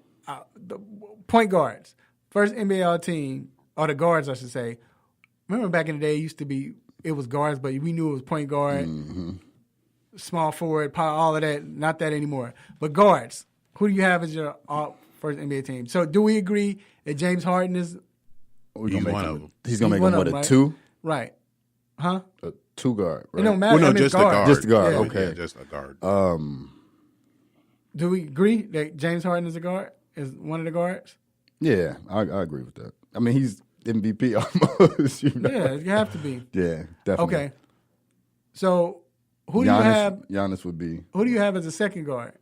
the point guards, first NBA All-Team. Or the guards, I should say. Remember back in the day, it was guards, but we knew it was point guard, small forward, power, all of that. Not that anymore. But guards, who do you have as your first NBA team? So do we agree that James Harden is? He's one of them. He's going to make him, what, a 2? Right. Huh? A 2 guard, right? It don't matter. Well, no, just a guard. Just a guard, yeah. okay. Yeah, just a guard. Do we agree that James Harden is a guard? Is one of the guards? Yeah, I agree with that. I mean, he's MVP almost. Yeah, you have to be. Yeah, definitely. Okay. So Who do you have? Giannis would be. Who do you have as a second guard?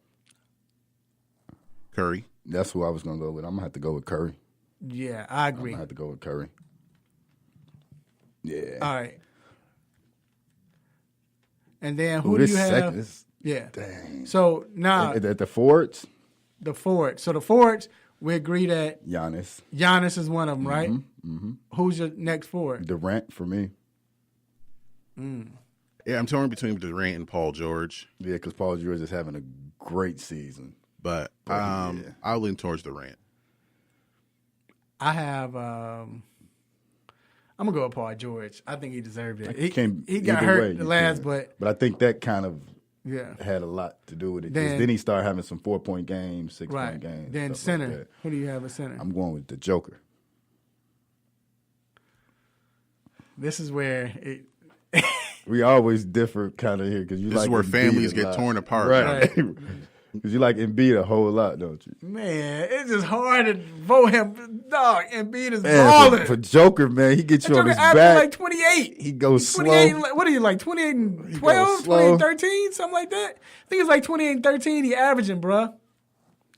Curry. That's who I was going to go with. I'm going to have to go with Curry. Yeah, I agree. I'm going to have to go with Curry. Yeah. All right. And then who do you have? Yeah. Dang. So now at the forwards? The forwards. So the forwards, we agree that Giannis. Giannis is one of them, right? Mm-hmm. Who's your next forward? Durant for me. Yeah, I'm torn between Durant and Paul George. Yeah, because Paul George is having a great season. But I'll lean towards Durant. I have I'm gonna go with Paul George. I think he deserved it. He got hurt the last, but I think that kind of yeah had a lot to do with it. Then he started having some 4-point games, 6-point games. Then center. Like who do you have at center? I'm going with the Joker. This is where we always differ kind of here because you. This is where families get torn apart, right? Because you like Embiid a whole lot, don't you? Man, it's just hard to vote him. Dog, Embiid is balling. For Joker, man, he gets you on his back. Like 28. He goes slow. What are you, like 28 and 12, 28 and 13, something like that? I think it's like 28 and 13 he averaging, bruh.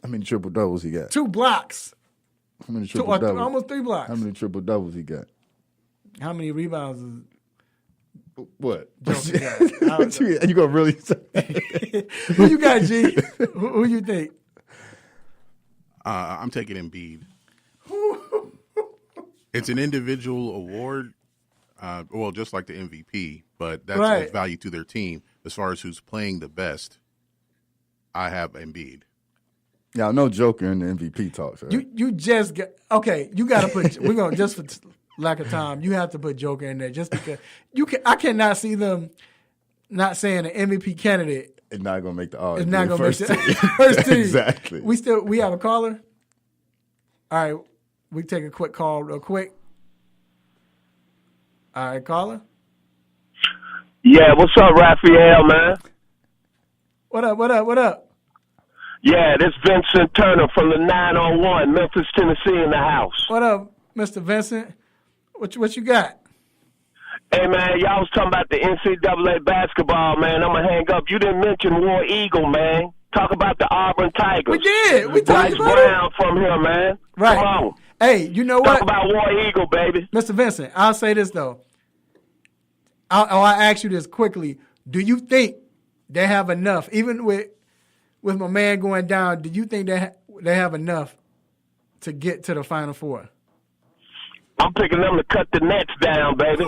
How many triple-doubles he got? 2 blocks. How many triple-doubles? Almost 3 blocks. How many triple-doubles he got? How many rebounds is what? You gonna really say? Who you got, G? Who you think? I'm taking Embiid. It's an individual award, just like the MVP, but that's value to their team. As far as who's playing the best, I have Embiid. Yeah, I know Joker in the MVP talks. Right? You just got okay. You got to put. We're gonna just for lack of time. You have to put Joker in there just because I cannot see them not saying an MVP candidate. It's not gonna make the all. It's not gonna make the first team. Exactly. We have a caller. All right, we take a quick call real quick. All right, caller. Yeah, what's up, Raphael, man? What up? Yeah, this Vincent Turner from the 901, Memphis, Tennessee, in the house. What up, Mr. Vincent? What you got? Hey, man, y'all was talking about the NCAA basketball, man. I'm going to hang up. You didn't mention War Eagle, man. Talk about the Auburn Tigers. We did. We talked about Brown from here, man. Right. Come on. Hey, you know what? Talk about War Eagle, baby. Mr. Vincent, I'll say this, though. I'll ask you this quickly. Do you think they have enough, even with my man going down, do you think they have enough to get to the Final Four? I'm picking them to cut the nets down, baby.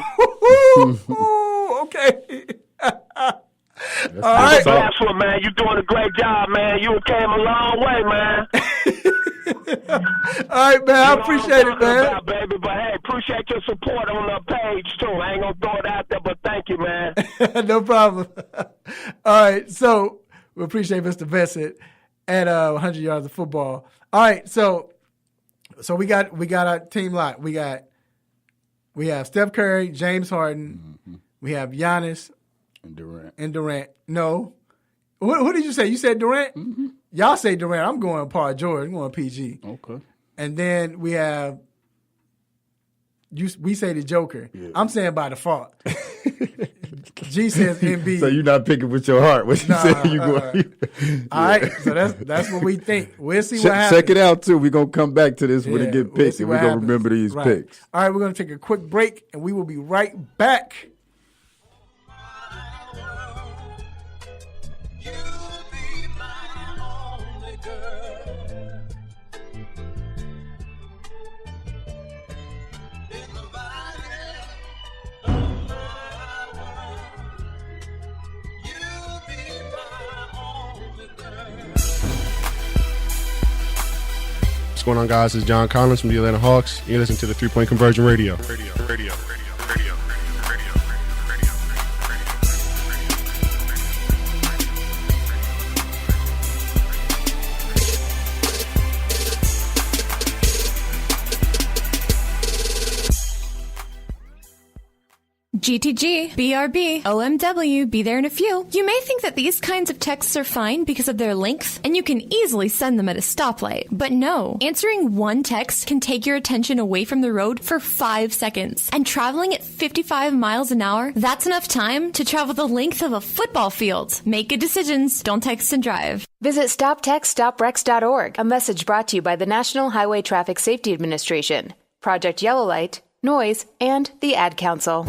Okay. All right. That's what, man. You're doing a great job, man. You came a long way, man. All right, man. I appreciate it, man. About, baby. But, hey, appreciate your support on the page, too. I ain't going to throw it out there, but thank you, man. No problem. All right. So we appreciate Mr. Vincent at 100 yards of football. All right. So we got our team locked. We have Steph Curry, James Harden. Mm-hmm. We have Giannis and Durant. No, who did you say? You said Durant. Mm-hmm. Y'all say Durant. I'm going Paul George. I'm going PG. Okay. And then we have we say the Joker. Yeah. I'm saying by default. G says Embiid. So you're not picking with your heart. What you saying? You going? All right. So that's what we think. We'll see what happens. Check it out too. We're gonna come back to this when it get picked, and we're gonna remember these picks. All right. We're gonna take a quick break, and we will be right back. What's going on, guys? This is John Collins from the Atlanta Hawks. You're listening to the 3-Point Conversion Radio. GTG, BRB, OMW, be there in a few. You may think that these kinds of texts are fine because of their length, and you can easily send them at a stoplight. But no, answering one text can take your attention away from the road for 5 seconds. And traveling at 55 miles an hour, that's enough time to travel the length of a football field. Make good decisions. Don't text and drive. Visit StopTextStopWrecks.org. A message brought to you by the National Highway Traffic Safety Administration, Project Yellow Light, Noise, and the Ad Council.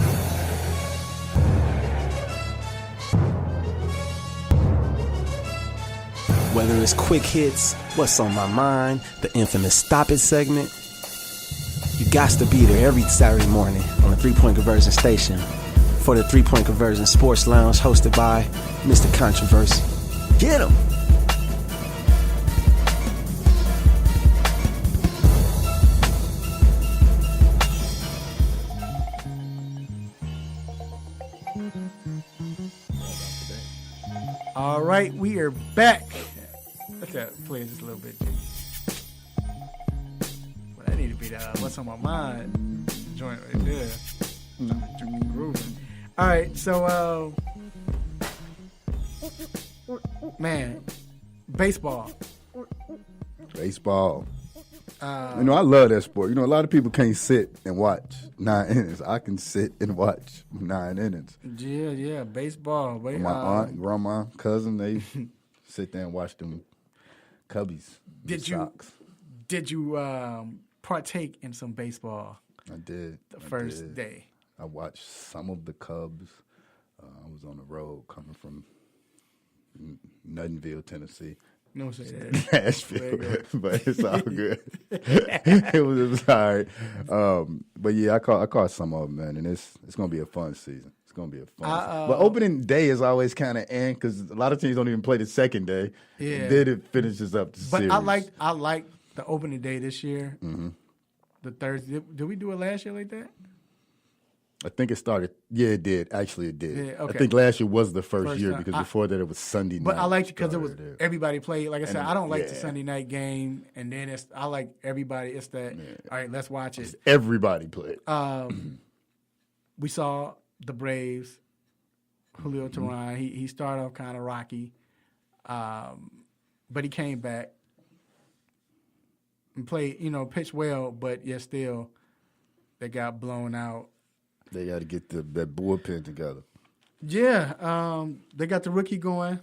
Whether it's quick hits, what's on my mind, the infamous Stop It segment, you got to be there every Saturday morning on the 3 Point Conversion station for the 3 Point Conversion Sports Lounge hosted by Mr. Controversy. Get him! All right, we are back. Let's play just a little bit. Well, that need to be the what's on my mind joint right there. Grooving. All right, so man, baseball. Baseball. I love that sport. A lot of people can't sit and watch 9 innings. I can sit and watch 9 innings. Yeah, baseball. My aunt, grandma, cousin, they sit there and watch them Cubbies. Did you partake in some baseball? I did. The first day. I watched some of the Cubs. I was on the road coming from Nuttenville, Tennessee. No say that. Nashville, but it's all good. it was all right. But yeah, I caught some of them, man, and it's gonna be a fun season. It's gonna be a fun season. But opening day is always kind of because a lot of teams don't even play the second day. Yeah. Then it finishes up the series. But I like the opening day this year. Mm-hmm. The Thursday. Did we do it last year like that? I think it started. Yeah, it did. Actually, it did. Yeah, okay. I think last year was the first year time. because before that it was Sunday night. But I liked it because it was everybody played. Like I said, I don't like the yeah. Sunday night game, and then I like everybody. It's that all right. Let's watch it. Everybody played. We saw the Braves. Julio Teheran. He started off kind of rocky, but he came back and played. Pitched well, but yet still they got blown out. They got to get that bullpen together. Yeah, they got the rookie going.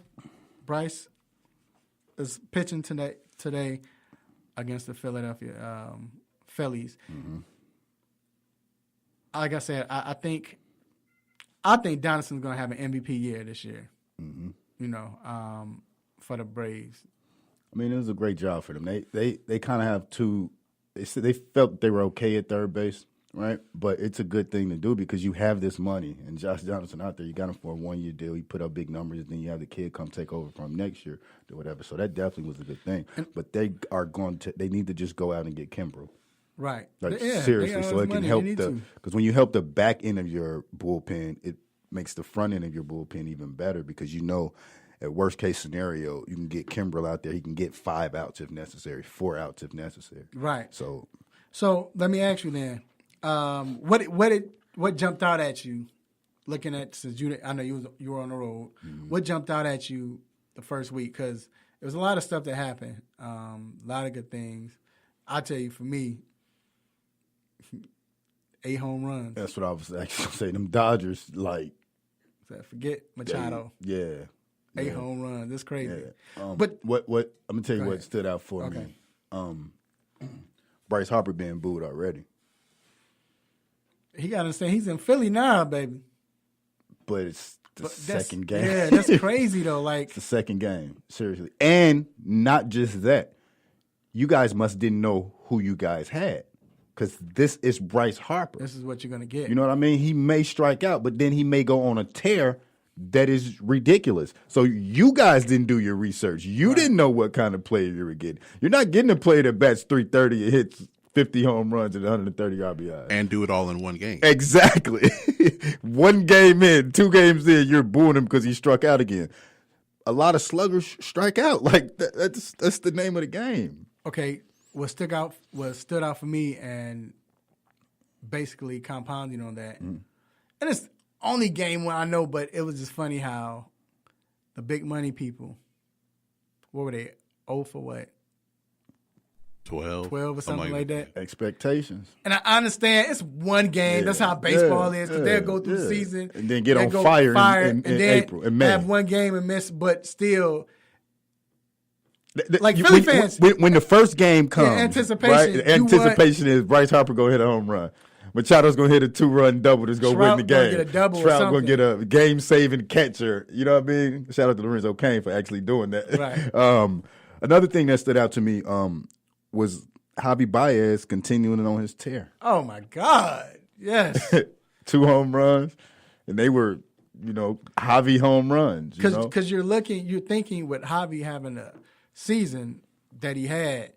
Bryce is pitching today against the Philadelphia Phillies. Mm-hmm. Like I said, I think Donaldson's going to have an MVP year this year. Mm-hmm. For the Braves. I mean, it was a great job for them. They kind of have two. They felt they were okay at third base. Right, but it's a good thing to do because you have this money, and Josh Donaldson out there, you got him for a 1-year deal. He put up big numbers, then you have the kid come take over from him next year or whatever. So that definitely was a good thing. But they need to just go out and get Kimbrel. Right. Seriously, so it can help because when you help the back end of your bullpen, it makes the front end of your bullpen even better because at worst case scenario, you can get Kimbrel out there. He can get 5 outs if necessary, 4 outs if necessary. Right. So let me ask you then. What jumped out at you, looking at since I know you were on the road. Mm-hmm. What jumped out at you the first week? Because there was a lot of stuff that happened, a lot of good things. I tell you, for me, 8 home runs. That's what I was actually saying. Them Dodgers, forget Machado. 8 home runs. That's crazy. Yeah. But what I'm gonna tell you what stood out for me. Bryce Harper being booed already. He got to understand he's in Philly now, baby. But it's the second game. Yeah, that's crazy though. It's the second game, seriously. And not just that. You guys didn't know who you guys had because this is Bryce Harper. This is what you're going to get. You know what I mean? He may strike out, but then he may go on a tear that is ridiculous. So you guys didn't do your research. You didn't know what kind of player you were getting. You're not getting a player that bats .330 and hits 50 home runs and 130 RBIs. And do it all in one game. Exactly. 1 game in, 2 games in, you're booing him because he struck out again. A lot of sluggers strike out. That's the name of the game. Okay, what stood out for me and basically compounding on that, and it's only game where I know, but it was just funny how the big money people, what were they, 0 for what? 12 or something like that. Expectations. And I understand it's one game. Yeah, That's how baseball is. Because they'll go through the season. And then get on fire in and then April and May. Have one game and miss, but still. Like Philly fans. When the first game comes, anticipation, right? The anticipation is Bryce Harper going to hit a home run. Machado's going to hit a 2-run double that's going to win the game. Get a double Trout going to get a game-saving catcher. You know what I mean? Shout out to Lorenzo Cain for actually doing that. Right. Another thing that stood out to me was Javi Baez continuing on his tear. Oh, my God. Yes. 2 home runs, and they were, Javi home runs. Because you're thinking with Javi having a season that he had.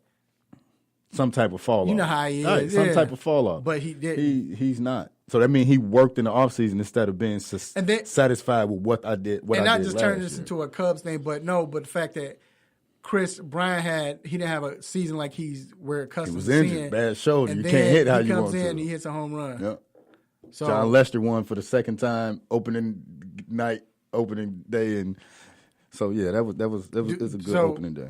Some type of fall off. You know how he is. Right, some type of fall off. But he didn't. He's not. So that means he worked in the offseason instead of being satisfied with what I did. And not just turning this into a Cubs thing, but the fact that Chris Bryant he didn't have a season like we're accustomed to seeing. He was injured, bad shoulder. You can't hit how you want to. He comes in, he hits a home run. Yep. So John Lester won for the second time, opening day, and so yeah, that was a good opening day.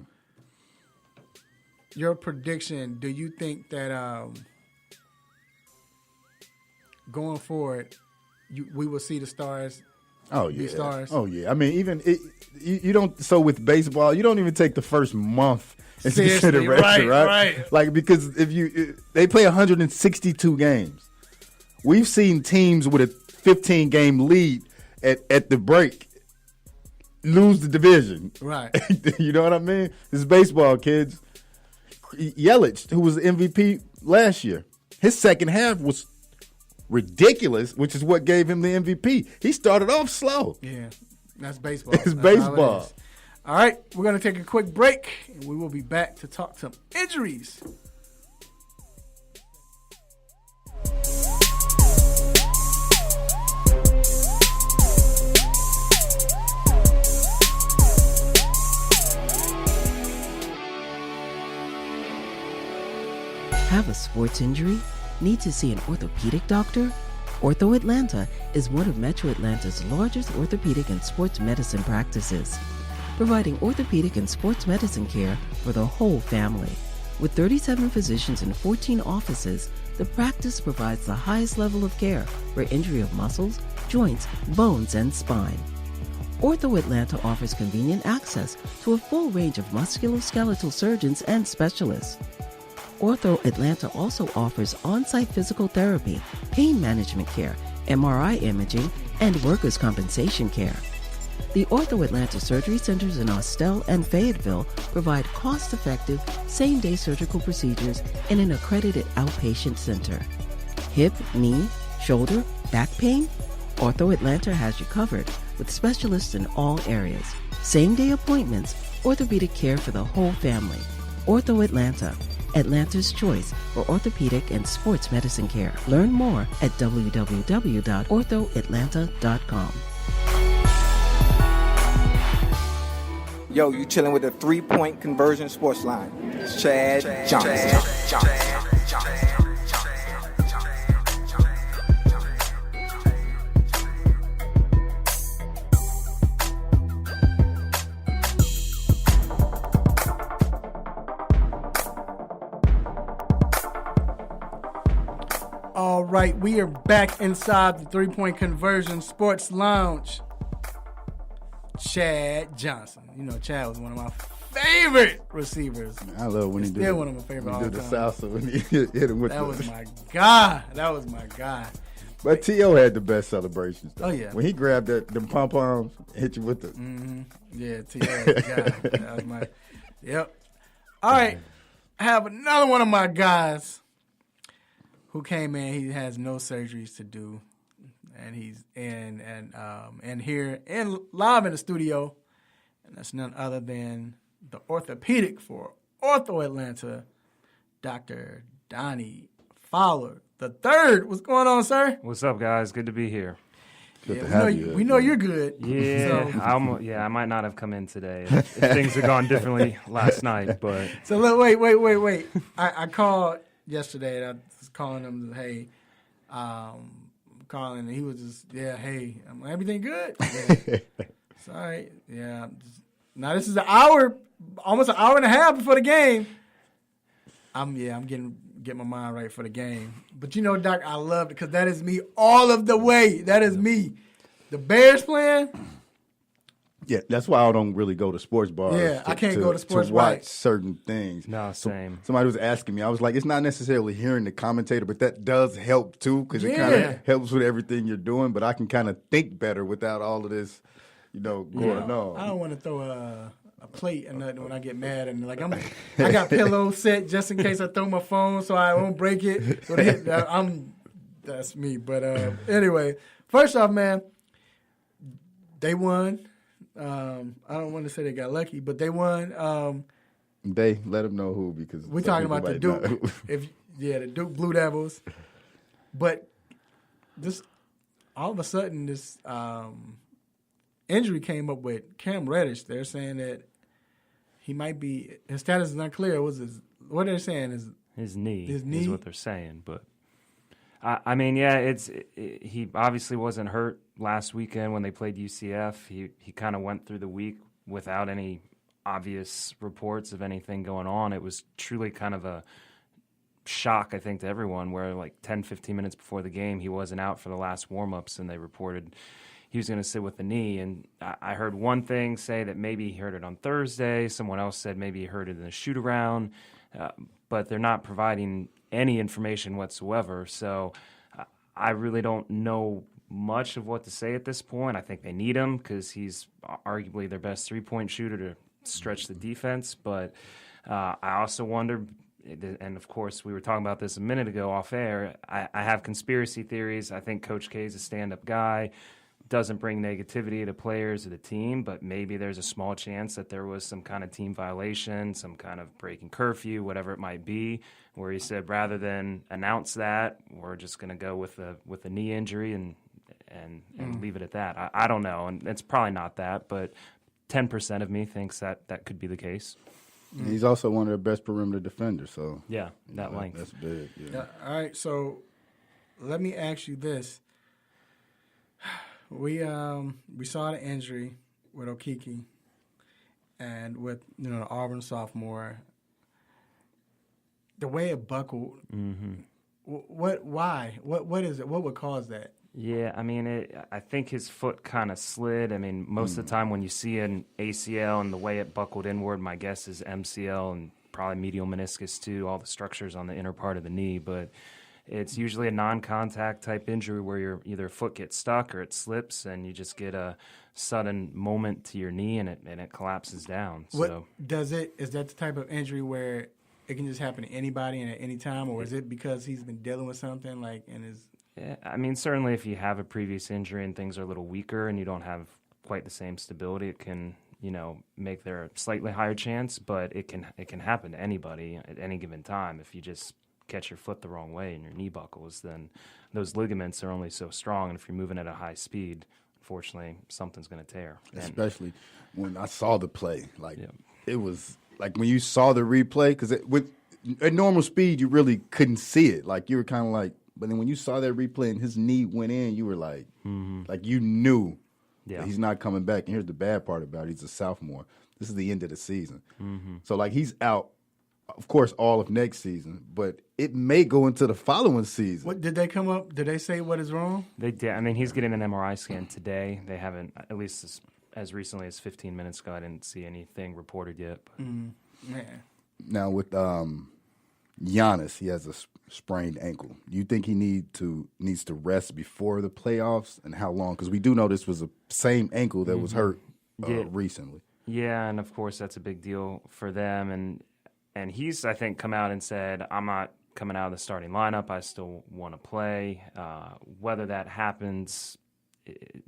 Your prediction, do you think that going forward, we will see the stars be stars? Oh, yeah. I mean, even you don't – so with baseball, you don't even take the first month into consideration, right? Like, because they play 162 games. We've seen teams with a 15-game lead at the break lose the division. Right. You know what I mean? It's baseball, kids. Yelich, who was the MVP last year, his second half was ridiculous, which is what gave him the MVP. He started off slow. Yeah, that's baseball. It's baseball. All right, we're going to take a quick break, and we will be back to talk some injuries. Have a sports injury? Need to see an orthopedic doctor? Ortho Atlanta is one of Metro Atlanta's largest orthopedic and sports medicine practices, providing orthopedic and sports medicine care for the whole family. With 37 physicians and 14 offices, the practice provides the highest level of care for injury of muscles, joints, bones, and spine. Ortho Atlanta offers convenient access to a full range of musculoskeletal surgeons and specialists. Ortho Atlanta also offers on-site physical therapy, pain management care, MRI imaging, and workers' compensation care. The Ortho Atlanta surgery centers in Austell and Fayetteville provide cost-effective, same-day surgical procedures in an accredited outpatient center. Hip, knee, shoulder, back pain? Ortho Atlanta has you covered with specialists in all areas. Same-day appointments, orthopedic care for the whole family. Ortho Atlanta, Atlanta's choice for orthopedic and sports medicine care. Learn more at www.orthoatlanta.com. Yo, you chilling with the 3-Point Conversion Sports Line. It's Chad Johnson. All right, we are back inside the 3-Point Conversion Sports Lounge. Chad Johnson. You know, Chad was one of my favorite receivers. I love when he did. Still one of my favorite all the time. salsa when he hit him with that was my guy. That was my guy. But T.O. had the best celebrations, though. Oh, yeah. When he grabbed them pom-poms, hit you with the... Mm-hmm. Yeah, T.O. was the guy. That was my... Yep. All right. I have another one of my guys who came in. He has no surgeries to do. And he's in here and live in the studio. And that's none other than the orthopedic for Ortho Atlanta, Dr. Donnie Fowler the third. What's going on, sir? What's up, guys? Good to be here. Good to have you. We know you're good. Yeah, so. I might not have come in today if things had gone differently last night. But so wait. I called yesterday and I was calling them, hey, calling, and he was just, hey, everything good? Yeah. It's all right. Yeah. Now this is almost an hour and a half before the game. I'm getting my mind right for the game. But Doc, I love it because that is me all of the way. That is me. The Bears playing. Yeah, that's why I don't really go to sports bars. Yeah, I can't go to sports to watch right. certain things. No, same. Somebody was asking me. I was like, it's not necessarily hearing the commentator, but that does help too because it kind of helps with everything you're doing. But I can kind of think better without all of this, going on. I don't want to throw a plate or nothing when I get mad, and I got pillows set just in case I throw my phone so I won't break it. That's me. But anyway, first off, man, they won. I don't want to say they got lucky, but they won. They let them know who because we're talking about the Duke. The Duke Blue Devils. But this all of a sudden this injury came up with Cam Reddish. They're saying that he might be his status is unclear. What they're saying is his knee. His knee is what they're saying, but. He obviously wasn't hurt last weekend when they played UCF. He kind of went through the week without any obvious reports of anything going on. It was truly kind of a shock, I think, to everyone where 10, 15 minutes before the game, he wasn't out for the last warm-ups, and they reported he was going to sit with the knee. And I heard one thing say that maybe he heard it on Thursday. Someone else said maybe he heard it in a shoot-around. But they're not providing any information whatsoever. So I really don't know much of what to say at this point. I think they need him because he's arguably their best three-point shooter to stretch the defense. But I also wonder, and of course we were talking about this a minute ago off air, I have conspiracy theories. I think Coach K is a stand-up guy. Doesn't bring negativity to players or the team, but maybe there's a small chance that there was some kind of team violation, some kind of breaking curfew, whatever it might be, where he said rather than announce that, we're just going to go with a knee injury and leave it at that. I don't know, and it's probably not that, but 10% of me thinks that could be the case. He's also one of the best perimeter defenders, so yeah, that length. That's big. Yeah. All right, so let me ask you this. We saw the injury with Okeke and with the Auburn sophomore. The way it buckled. Mm-hmm. Why? What is it? What would cause that? Yeah, I think his foot kind of slid. Most of the time when you see an ACL and the way it buckled inward, my guess is MCL and probably medial meniscus too, all the structures on the inner part of the knee, but it's usually a non-contact type injury where your either foot gets stuck or it slips and you just get a sudden moment to your knee and it collapses down. Is that the type of injury where it can just happen to anybody and at any time, or is it because he's been dealing with something Yeah, certainly if you have a previous injury and things are a little weaker and you don't have quite the same stability, it can make there a slightly higher chance, but it can happen to anybody at any given time. If you just catch your foot the wrong way and your knee buckles, then those ligaments are only so strong, and if you're moving at a high speed, unfortunately, something's going to tear. Especially when I saw the play, it was like when you saw the replay, because with at normal speed you really couldn't see it. You were kind of but then when you saw that replay and his knee went in, you were you knew that he's not coming back. And here's the bad part about it: he's a sophomore. This is the end of the season, so he's out. Of course, all of next season, but it may go into the following season. What did they come up? Did they say what is wrong? They did. He's getting an MRI scan today. They haven't, at least as recently as 15 minutes ago, I didn't see anything reported yet. Yeah. Now with Giannis, he has a sprained ankle. Do you think he needs to rest before the playoffs, and how long? Because we do know this was the same ankle that was hurt recently. Yeah, and of course that's a big deal for them, and he's, I think, come out and said, I'm not coming out of the starting lineup. I still want to play. Whether that happens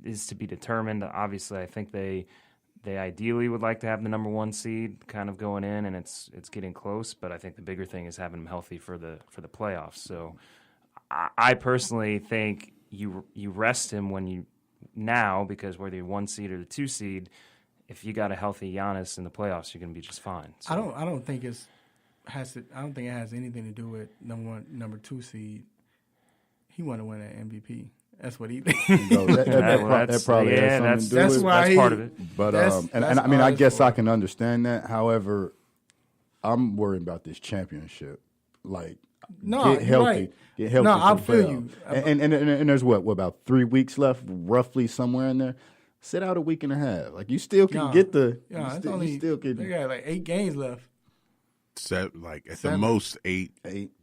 is to be determined. Obviously, I think they ideally would like to have the number one seed kind of going in, and it's getting close. But I think the bigger thing is having them healthy for the playoffs. So I personally think you rest him now, because whether you're 1 seed or the 2 seed, if you got a healthy Giannis in the playoffs, you're going to be just fine. So. I don't think it has anything to do with number 2 seed. He want to win an MVP. That's what he. That probably has something to do with it. That's part of it. But I mean, I guess I can understand that. However, I'm worried about this championship. Like, get healthy. Right. Get healthy. No, I feel you. And there's what about 3 weeks left, roughly somewhere in there. Sit out a week and a half. Like, you still can get the. You still can. They got like 8 games left. The most 8.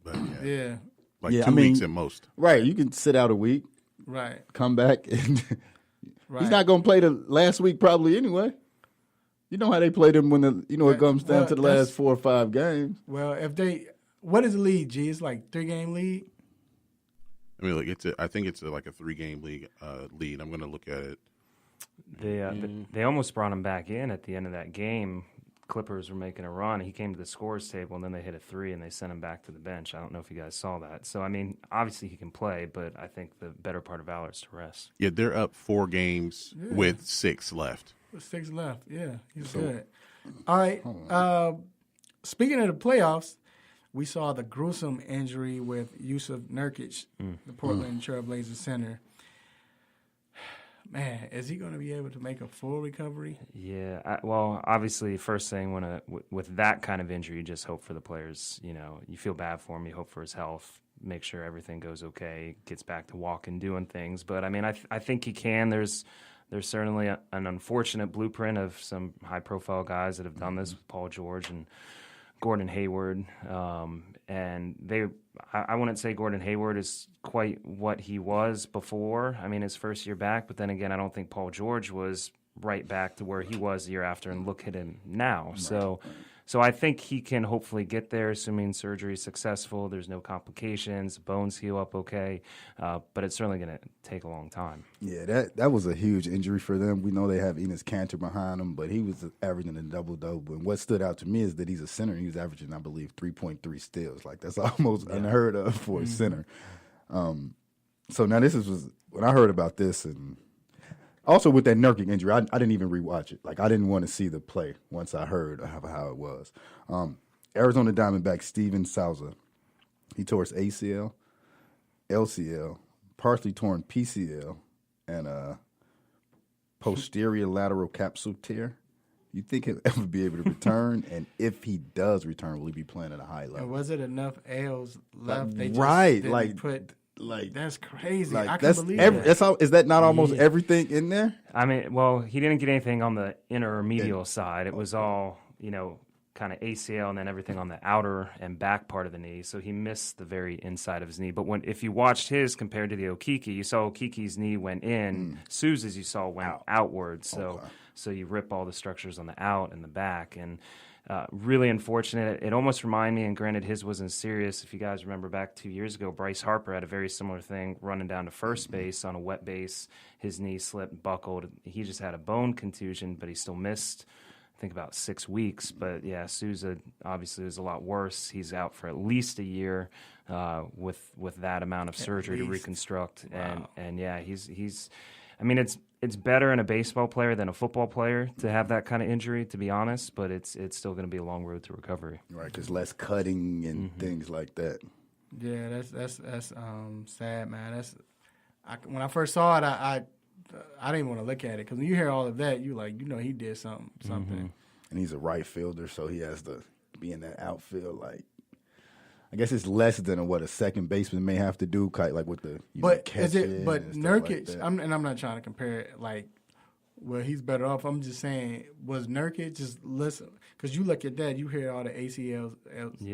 But yeah. Like 2 weeks at most. Right. You can sit out a week. Right. Come back. And right. He's not going to play the last week probably anyway. You know how they play them when it comes down to the last 4 or 5 games. Well, what is the lead, G? It's like 3-game lead? I mean, like I think it's like a 3-game league lead. I'm going to look at it. They almost brought him back in at the end of that game. Clippers were making a run. He came to the scores table, and then they hit a 3, and they sent him back to the bench. I don't know if you guys saw that. So, I mean, obviously he can play, but I think the better part of Valor is to rest. Yeah, they're up 4 games with 6 left. With 6 left, yeah. He's good. All right. Speaking of the playoffs, we saw the gruesome injury with Yusuf Nurkic, the Portland Trailblazers center. Man, is he going to be able to make a full recovery? Yeah, well, obviously, first thing with that kind of injury, you just hope for the players. You know, you feel bad for him. You hope for his health. Make sure everything goes okay. Gets back to walking, doing things. But I mean, I think he can. There's certainly an unfortunate blueprint of some high-profile guys that have done this with Paul George and Gordon Hayward, and I wouldn't say Gordon Hayward is quite what he was before. I mean, his first year back, but then again, I don't think Paul George was right back to where he was the year after, and look at him now. Right. So I think he can hopefully get there, assuming surgery is successful. There's no complications, bones heal up okay, but it's certainly going to take a long time. Yeah, that was a huge injury for them. We know they have Enes Kanter behind him, but he was averaging a double-double. And what stood out to me is that he's a center, and he was averaging, I believe, 3.3 steals. Like, that's almost unheard of for a center. So now this was when I heard about this, and also with that Nurkic injury, I didn't even rewatch it. Like, I didn't want to see the play once I heard how it was. Arizona Diamondback Steven Souza, he tore his ACL, LCL, partially torn PCL, and a posterior lateral capsule tear. You think he'll ever be able to return? And if he does return, will he be playing at a high level? And was it enough L's left? They just didn't put. Like, that's crazy. Like, I can't believe that. Is that not almost everything in there? I mean, well, he didn't get anything on the inner or medial side. It was all, kind of ACL and then everything on the outer and back part of the knee. So he missed the very inside of his knee. But if you watched his compared to the Okiki, you saw Okiki's knee went in. Sousa's you saw went outward. So you rip all the structures on the out and the back. And really unfortunate. It almost reminded me, and granted his wasn't serious, if you guys remember back 2 years ago, Bryce Harper had a very similar thing running down to first base on a wet base. His knee slipped, buckled. He just had a bone contusion, but he still missed, I think, about 6 weeks. But, yeah, Sousa obviously was a lot worse. He's out for at least a year with that amount of surgery to reconstruct. Wow. And yeah, he's I mean, it's better in a baseball player than a football player to have that kind of injury, to be honest, but it's still going to be a long road to recovery. Right, because less cutting and things like that. Yeah, that's sad, man. When I first saw it, I didn't want to look at it, because when you hear all of that, you he did something. And he's a right fielder, so he has to be in that outfield. Like, I guess it's less than what a second baseman may have to do, like with the Nurkic, like I'm not trying to compare it well, he's better off. I'm just saying, was Nurkic just listen? Because you look at that, you hear all the ACLs,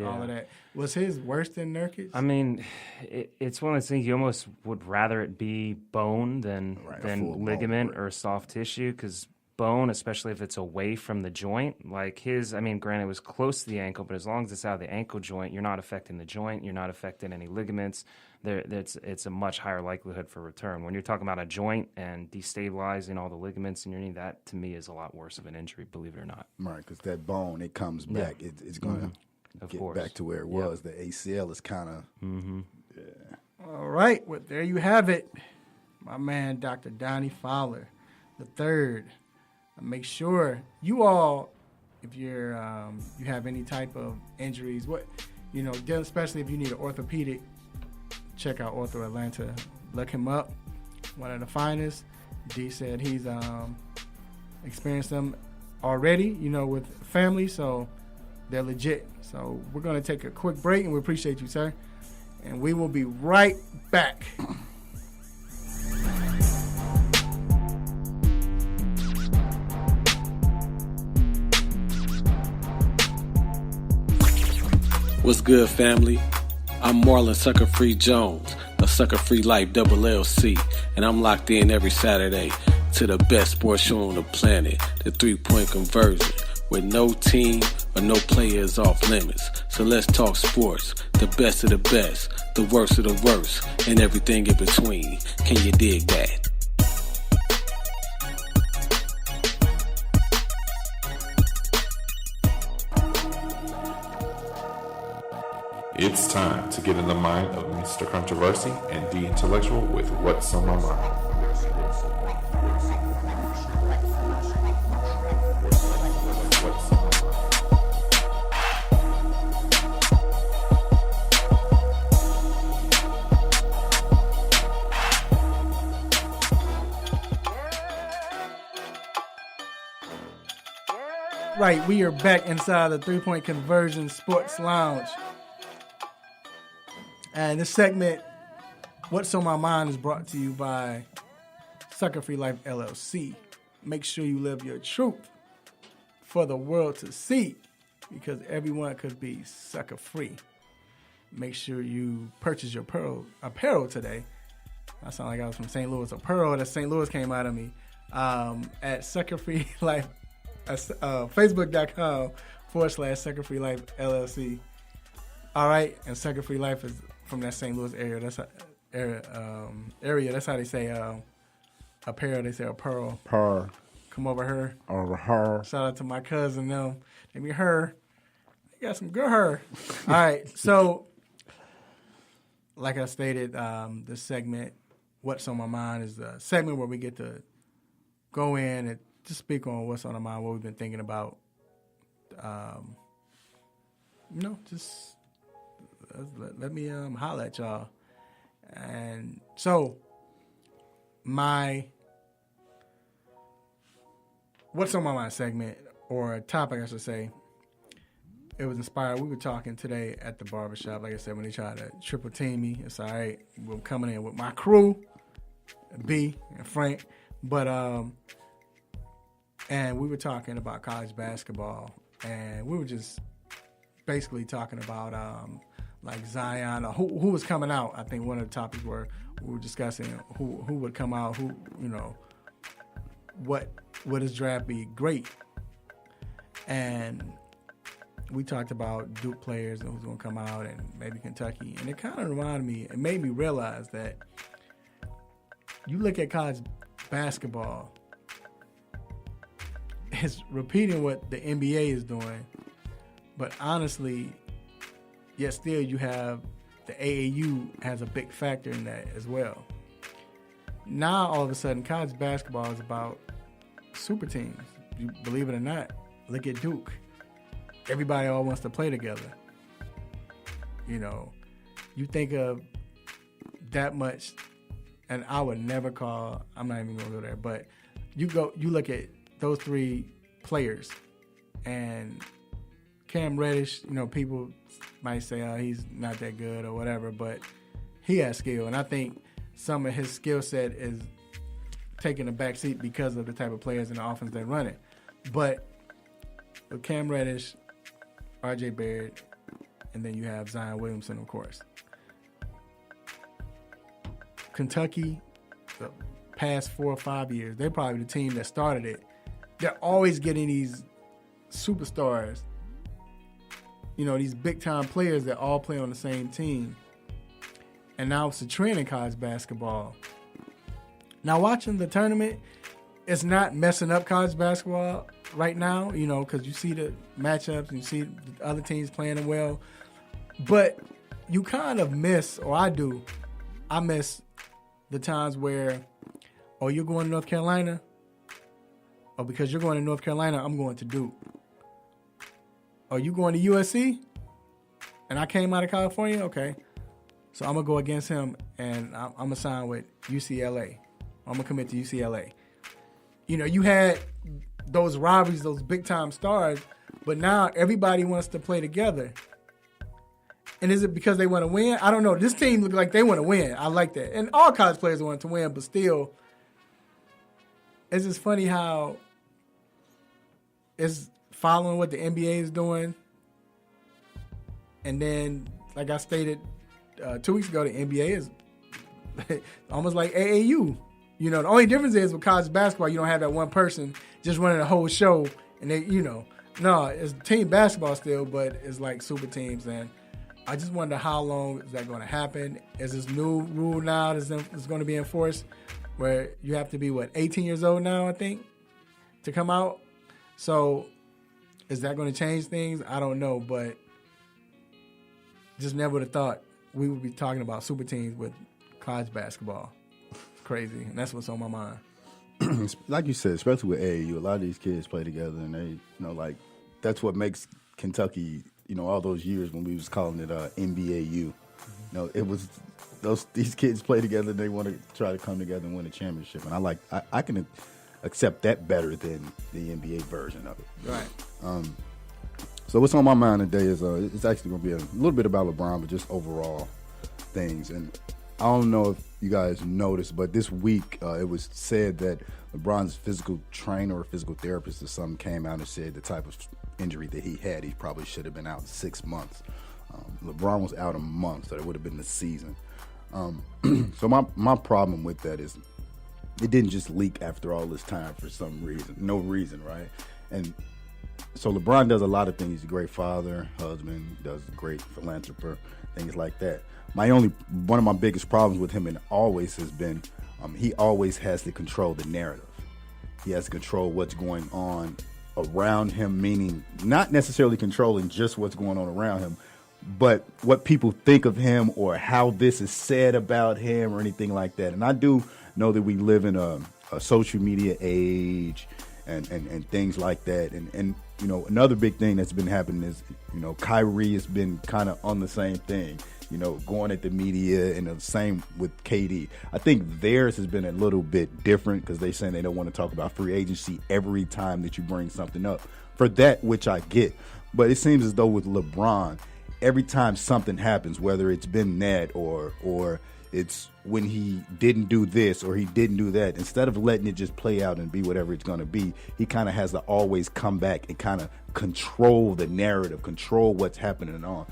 all of that. Was his worse than Nurkic? I mean, it's one of those things you almost would rather it be bone than ligament or soft tissue, because bone, especially if it's away from the joint, like his, I mean, granted it was close to the ankle, but as long as it's out of the ankle joint, you're not affecting the joint, you're not affecting any ligaments. It's a much higher likelihood for return. When you're talking about a joint and destabilizing all the ligaments in your knee, that to me is a lot worse of an injury, believe it or not. Right, because that bone, it comes back. It's going to get back to where it was. The ACL is kind of, All right, well, there you have it. My man, Dr. Donnie Fowler, the third. Make sure you all, if you're you have any type of injuries, especially if you need an orthopedic, check out Ortho Atlanta. Look him up. one of the finest. D said he's experienced them already, with family, so they're legit. So we're going to take a quick break, and we appreciate you, sir. And we will be right back. What's good, family? I'm Marlon Sucker Free Jones, a Sucker Free Life LLC, and I'm locked in every Saturday to the best sports show on the planet, the 3-point conversion, with no team or no player is off limits. So let's talk sports, the best of the best, the worst of the worst, and everything in between. Can you dig that? It's time to get in the mind of Mr. Controversy and the Intellectual with What's on My Mind. Right, we are back inside the 3-Point Conversion Sports Lounge. And this segment, What's on My Mind, is brought to you by Sucker Free Life LLC. Make sure you live your truth for the world to see, because everyone could be sucker free. Make sure you purchase your apparel today. I sound like I was from St. Louis. Apparel that St. Louis came out of me at Sucker Free Life, Facebook.com/Sucker Free Life LLC. All right, and Sucker Free Life is from that St. Louis area. That's area. That's how they say apparel. They say apparel. Per. Come over her. Over her. Shout out to my cousin. Them. They be her. They got some good her. All right. So, like I stated, this segment, What's on My Mind, is a segment where we get to go in and just speak on what's on our mind, what we've been thinking about. Just let me holler at y'all. And so, my What's on My Mind segment, or a topic I should say, it was inspired. We were talking today at the barbershop. Like I said, when they tried to triple team me, it's all right. We're coming in with my crew, B and Frank. But, and we were talking about college basketball, and we were just basically talking about like Zion, or who was coming out. I think one of the topics we were discussing who would come out, who, would his draft be great. And we talked about Duke players and who's going to come out, and maybe Kentucky. And it kind of reminded me, it made me realize that you look at college basketball, it's repeating what the NBA is doing, but honestly, yet still you have the AAU has a big factor in that as well. Now all of a sudden college basketball is about super teams. You believe it or not, look at Duke. Everybody all wants to play together. You think of that much, and I would never call, I'm not even gonna go there, but you look at those three players, and Cam Reddish, people might say, oh, he's not that good or whatever, but he has skill, and I think some of his skill set is taking a back seat because of the type of players in the offense they're running. But with Cam Reddish, R.J. Barrett, and then you have Zion Williamson, of course. Kentucky, the past 4 or 5 years, they're probably the team that started it. They're always getting these superstars, these big-time players that all play on the same team. And now it's a trend in college basketball. Now, watching the tournament, it's not messing up college basketball right now, because you see the matchups and you see the other teams playing well. But you kind of miss, or I do, I miss the times where, you're going to North Carolina, or because you're going to North Carolina, I'm going to Duke. Or you going to USC, and I came out of California, okay. So I'm going to go against him, and I'm going to sign with UCLA. I'm going to commit to UCLA. You know, you had those rivalries, those big-time stars, but now everybody wants to play together. And is it because they want to win? I don't know. This team looks like they want to win. I like that. And all college players want to win, but still, it's just funny how it's following what the NBA is doing. And then, like I stated 2 weeks ago, the NBA is almost like AAU. You know, the only difference is with college basketball, you don't have that one person just running the whole show. And they, you know, no, it's team basketball still, but it's like super teams. And I just wonder how long is that going to happen? Is this new rule now that's going to be enforced where you have to be, 18 years old now, I think, to come out? So is that going to change things? I don't know, but just never would have thought we would be talking about super teams with college basketball. It's crazy, and that's what's on my mind. Like you said, especially with AAU, a lot of these kids play together, and they, like that's what makes Kentucky, all those years when we was calling it NBAU. It was these kids play together, and they want to try to come together and win a championship, and I can accept that better than the NBA version of it. Right. So what's on my mind today is it's actually going to be a little bit about LeBron, but just overall things. And I don't know if you guys noticed, but this week it was said that LeBron's physical trainer or physical therapist or something came out and said the type of injury that he had, he probably should have been out 6 months. LeBron was out a month, so it would have been the season. So my problem with that is it didn't just leak after all this time for some reason, no reason, right? And so LeBron does a lot of things. He's a great father, husband, does great philanthropist, things like that. One of my biggest problems with him and always has been he always has to control the narrative. He has to control what's going on around him, meaning not necessarily controlling just what's going on around him, but what people think of him or how this is said about him or anything like that. And I do know that we live in a social media age and things like that. And another big thing that's been happening is, Kyrie has been kind of on the same thing, going at the media, and the same with KD. I think theirs has been a little bit different because they're saying they don't want to talk about free agency every time that you bring something up. For that, which I get. But it seems as though with LeBron, every time something happens, whether it's been that or it's when he didn't do this or he didn't do that, instead of letting it just play out and be whatever it's going to be, he kind of has to always come back and kind of control the narrative, control what's happening on.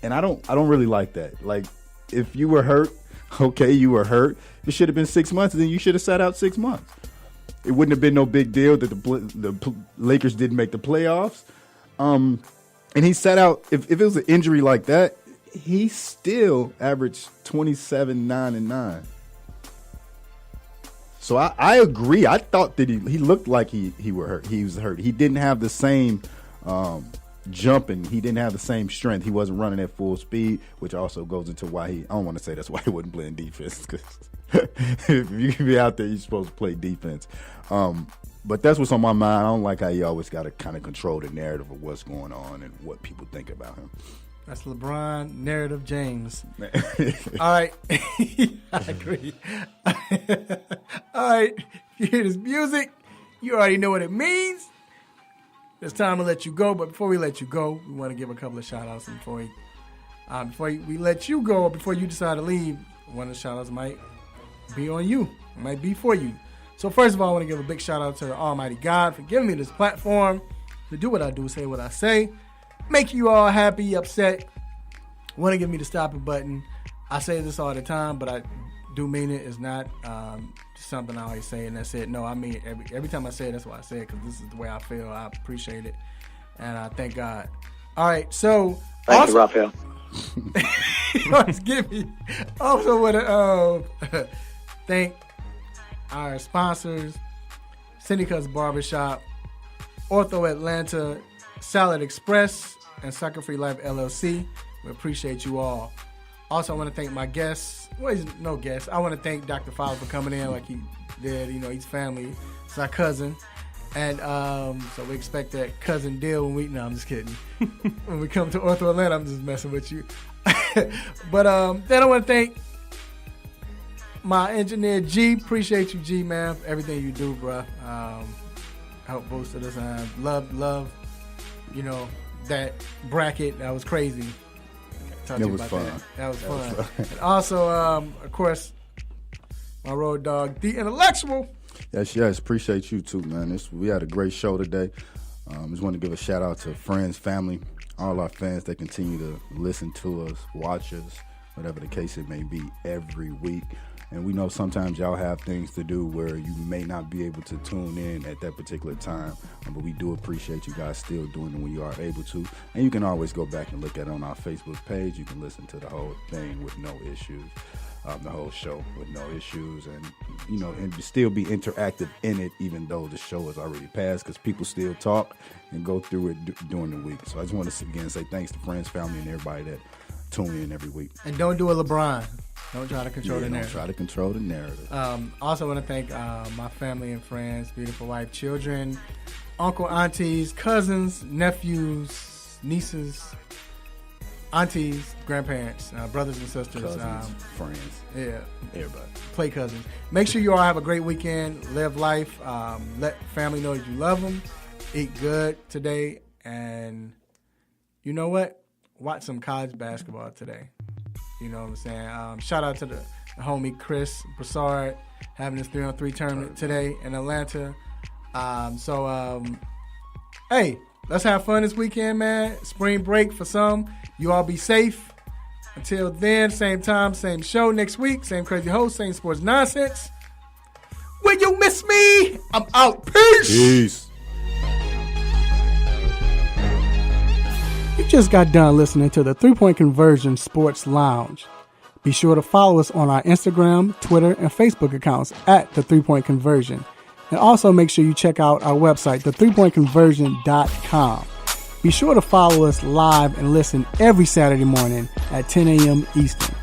And I don't really like that. Like, if you were hurt, okay, you were hurt. It should have been 6 months, and then you should have sat out 6 months. It wouldn't have been no big deal that the Lakers didn't make the playoffs. And he sat out. If it was an injury like that, he still averaged 27, 9, and 9. So I agree. I thought that he looked like he were hurt. He was hurt. He didn't have the same jumping. He didn't have the same strength. He wasn't running at full speed, which also goes into why I don't want to say that's why he wasn't playing defense, because if you can be out there, you're supposed to play defense. But that's what's on my mind. I don't like how you always got to kind of control the narrative of what's going on and what people think about him. That's LeBron narrative James. All right. I agree. All right. You hear this music, you already know what it means. It's time to let you go. But before we let you go, we want to give a couple of shout-outs. And before we let you go, or before you decide to leave, one of the shout-outs might be on you. It might be for you. So first of all, I want to give a big shout-out to the Almighty God for giving me this platform to do what I do, say what I say, make you all happy, upset, want to give me the stopping button. I say this all the time, but I do mean it. It's not something I always say and that's it. No, I mean it. Every time I say it, that's why I say it, because this is the way I feel. I appreciate it, and I thank God. All right, so thank you, Raphael. Also want to thank our sponsors, Seneca's Barbershop, Ortho Atlanta, Salad Express, and Sucker Free Life LLC. We appreciate you all. Also, I want to thank my guests. Well, he's no guest. I want to thank Dr. Fowler for coming in like he did. He's family. It's our cousin. And so we expect that cousin deal when we... No, I'm just kidding. When we come to Ortho Atlanta, I'm just messing with you. But then I want to thank my engineer, G. Appreciate you, G, man, for everything you do, bro. Help boosted us. Love, that bracket. That was crazy. It was fun. That was fun. And also, of course, my road dog, the intellectual. Yes. Appreciate you too, man. We had a great show today. Just want to give a shout out to friends, family, all our fans that continue to listen to us, watch us, whatever the case it may be, every week. And we know sometimes y'all have things to do where you may not be able to tune in at that particular time, but we do appreciate you guys still doing it when you are able to. And you can always go back and look at it on our Facebook page. You can listen to the whole thing with no issues, the whole show with no issues, and still be interactive in it, even though the show is already passed, because people still talk and go through it during the week. So I just want to again say thanks to friends, family, and everybody that tune in every week. And don't do a LeBron. Don't try to control the narrative. Don't try to control the narrative. Also want to thank my family and friends, beautiful wife, children, uncle, aunties, cousins, nephews, nieces, aunties, grandparents, brothers and sisters. Cousins, friends. Yeah. Everybody. Play cousins. Make sure you all have a great weekend. Live life. Let family know that you love them. Eat good today. And you know what? Watch some college basketball today. You know what I'm saying? Shout out to the homie Chris Broussard having his 3-on-3 tournament today in Atlanta. Hey, let's have fun this weekend, man. Spring break for some. You all be safe. Until then, same time, same show next week. Same crazy host, same sports nonsense. Will you miss me? I'm out. Peace. You just got done listening to the 3-Point Conversion Sports Lounge. Be sure to follow us on our Instagram, Twitter, and Facebook accounts at the 3-Point Conversion. And also make sure you check out our website, the3pointconversion.com. Be sure to follow us live and listen every Saturday morning at 10 a.m. Eastern.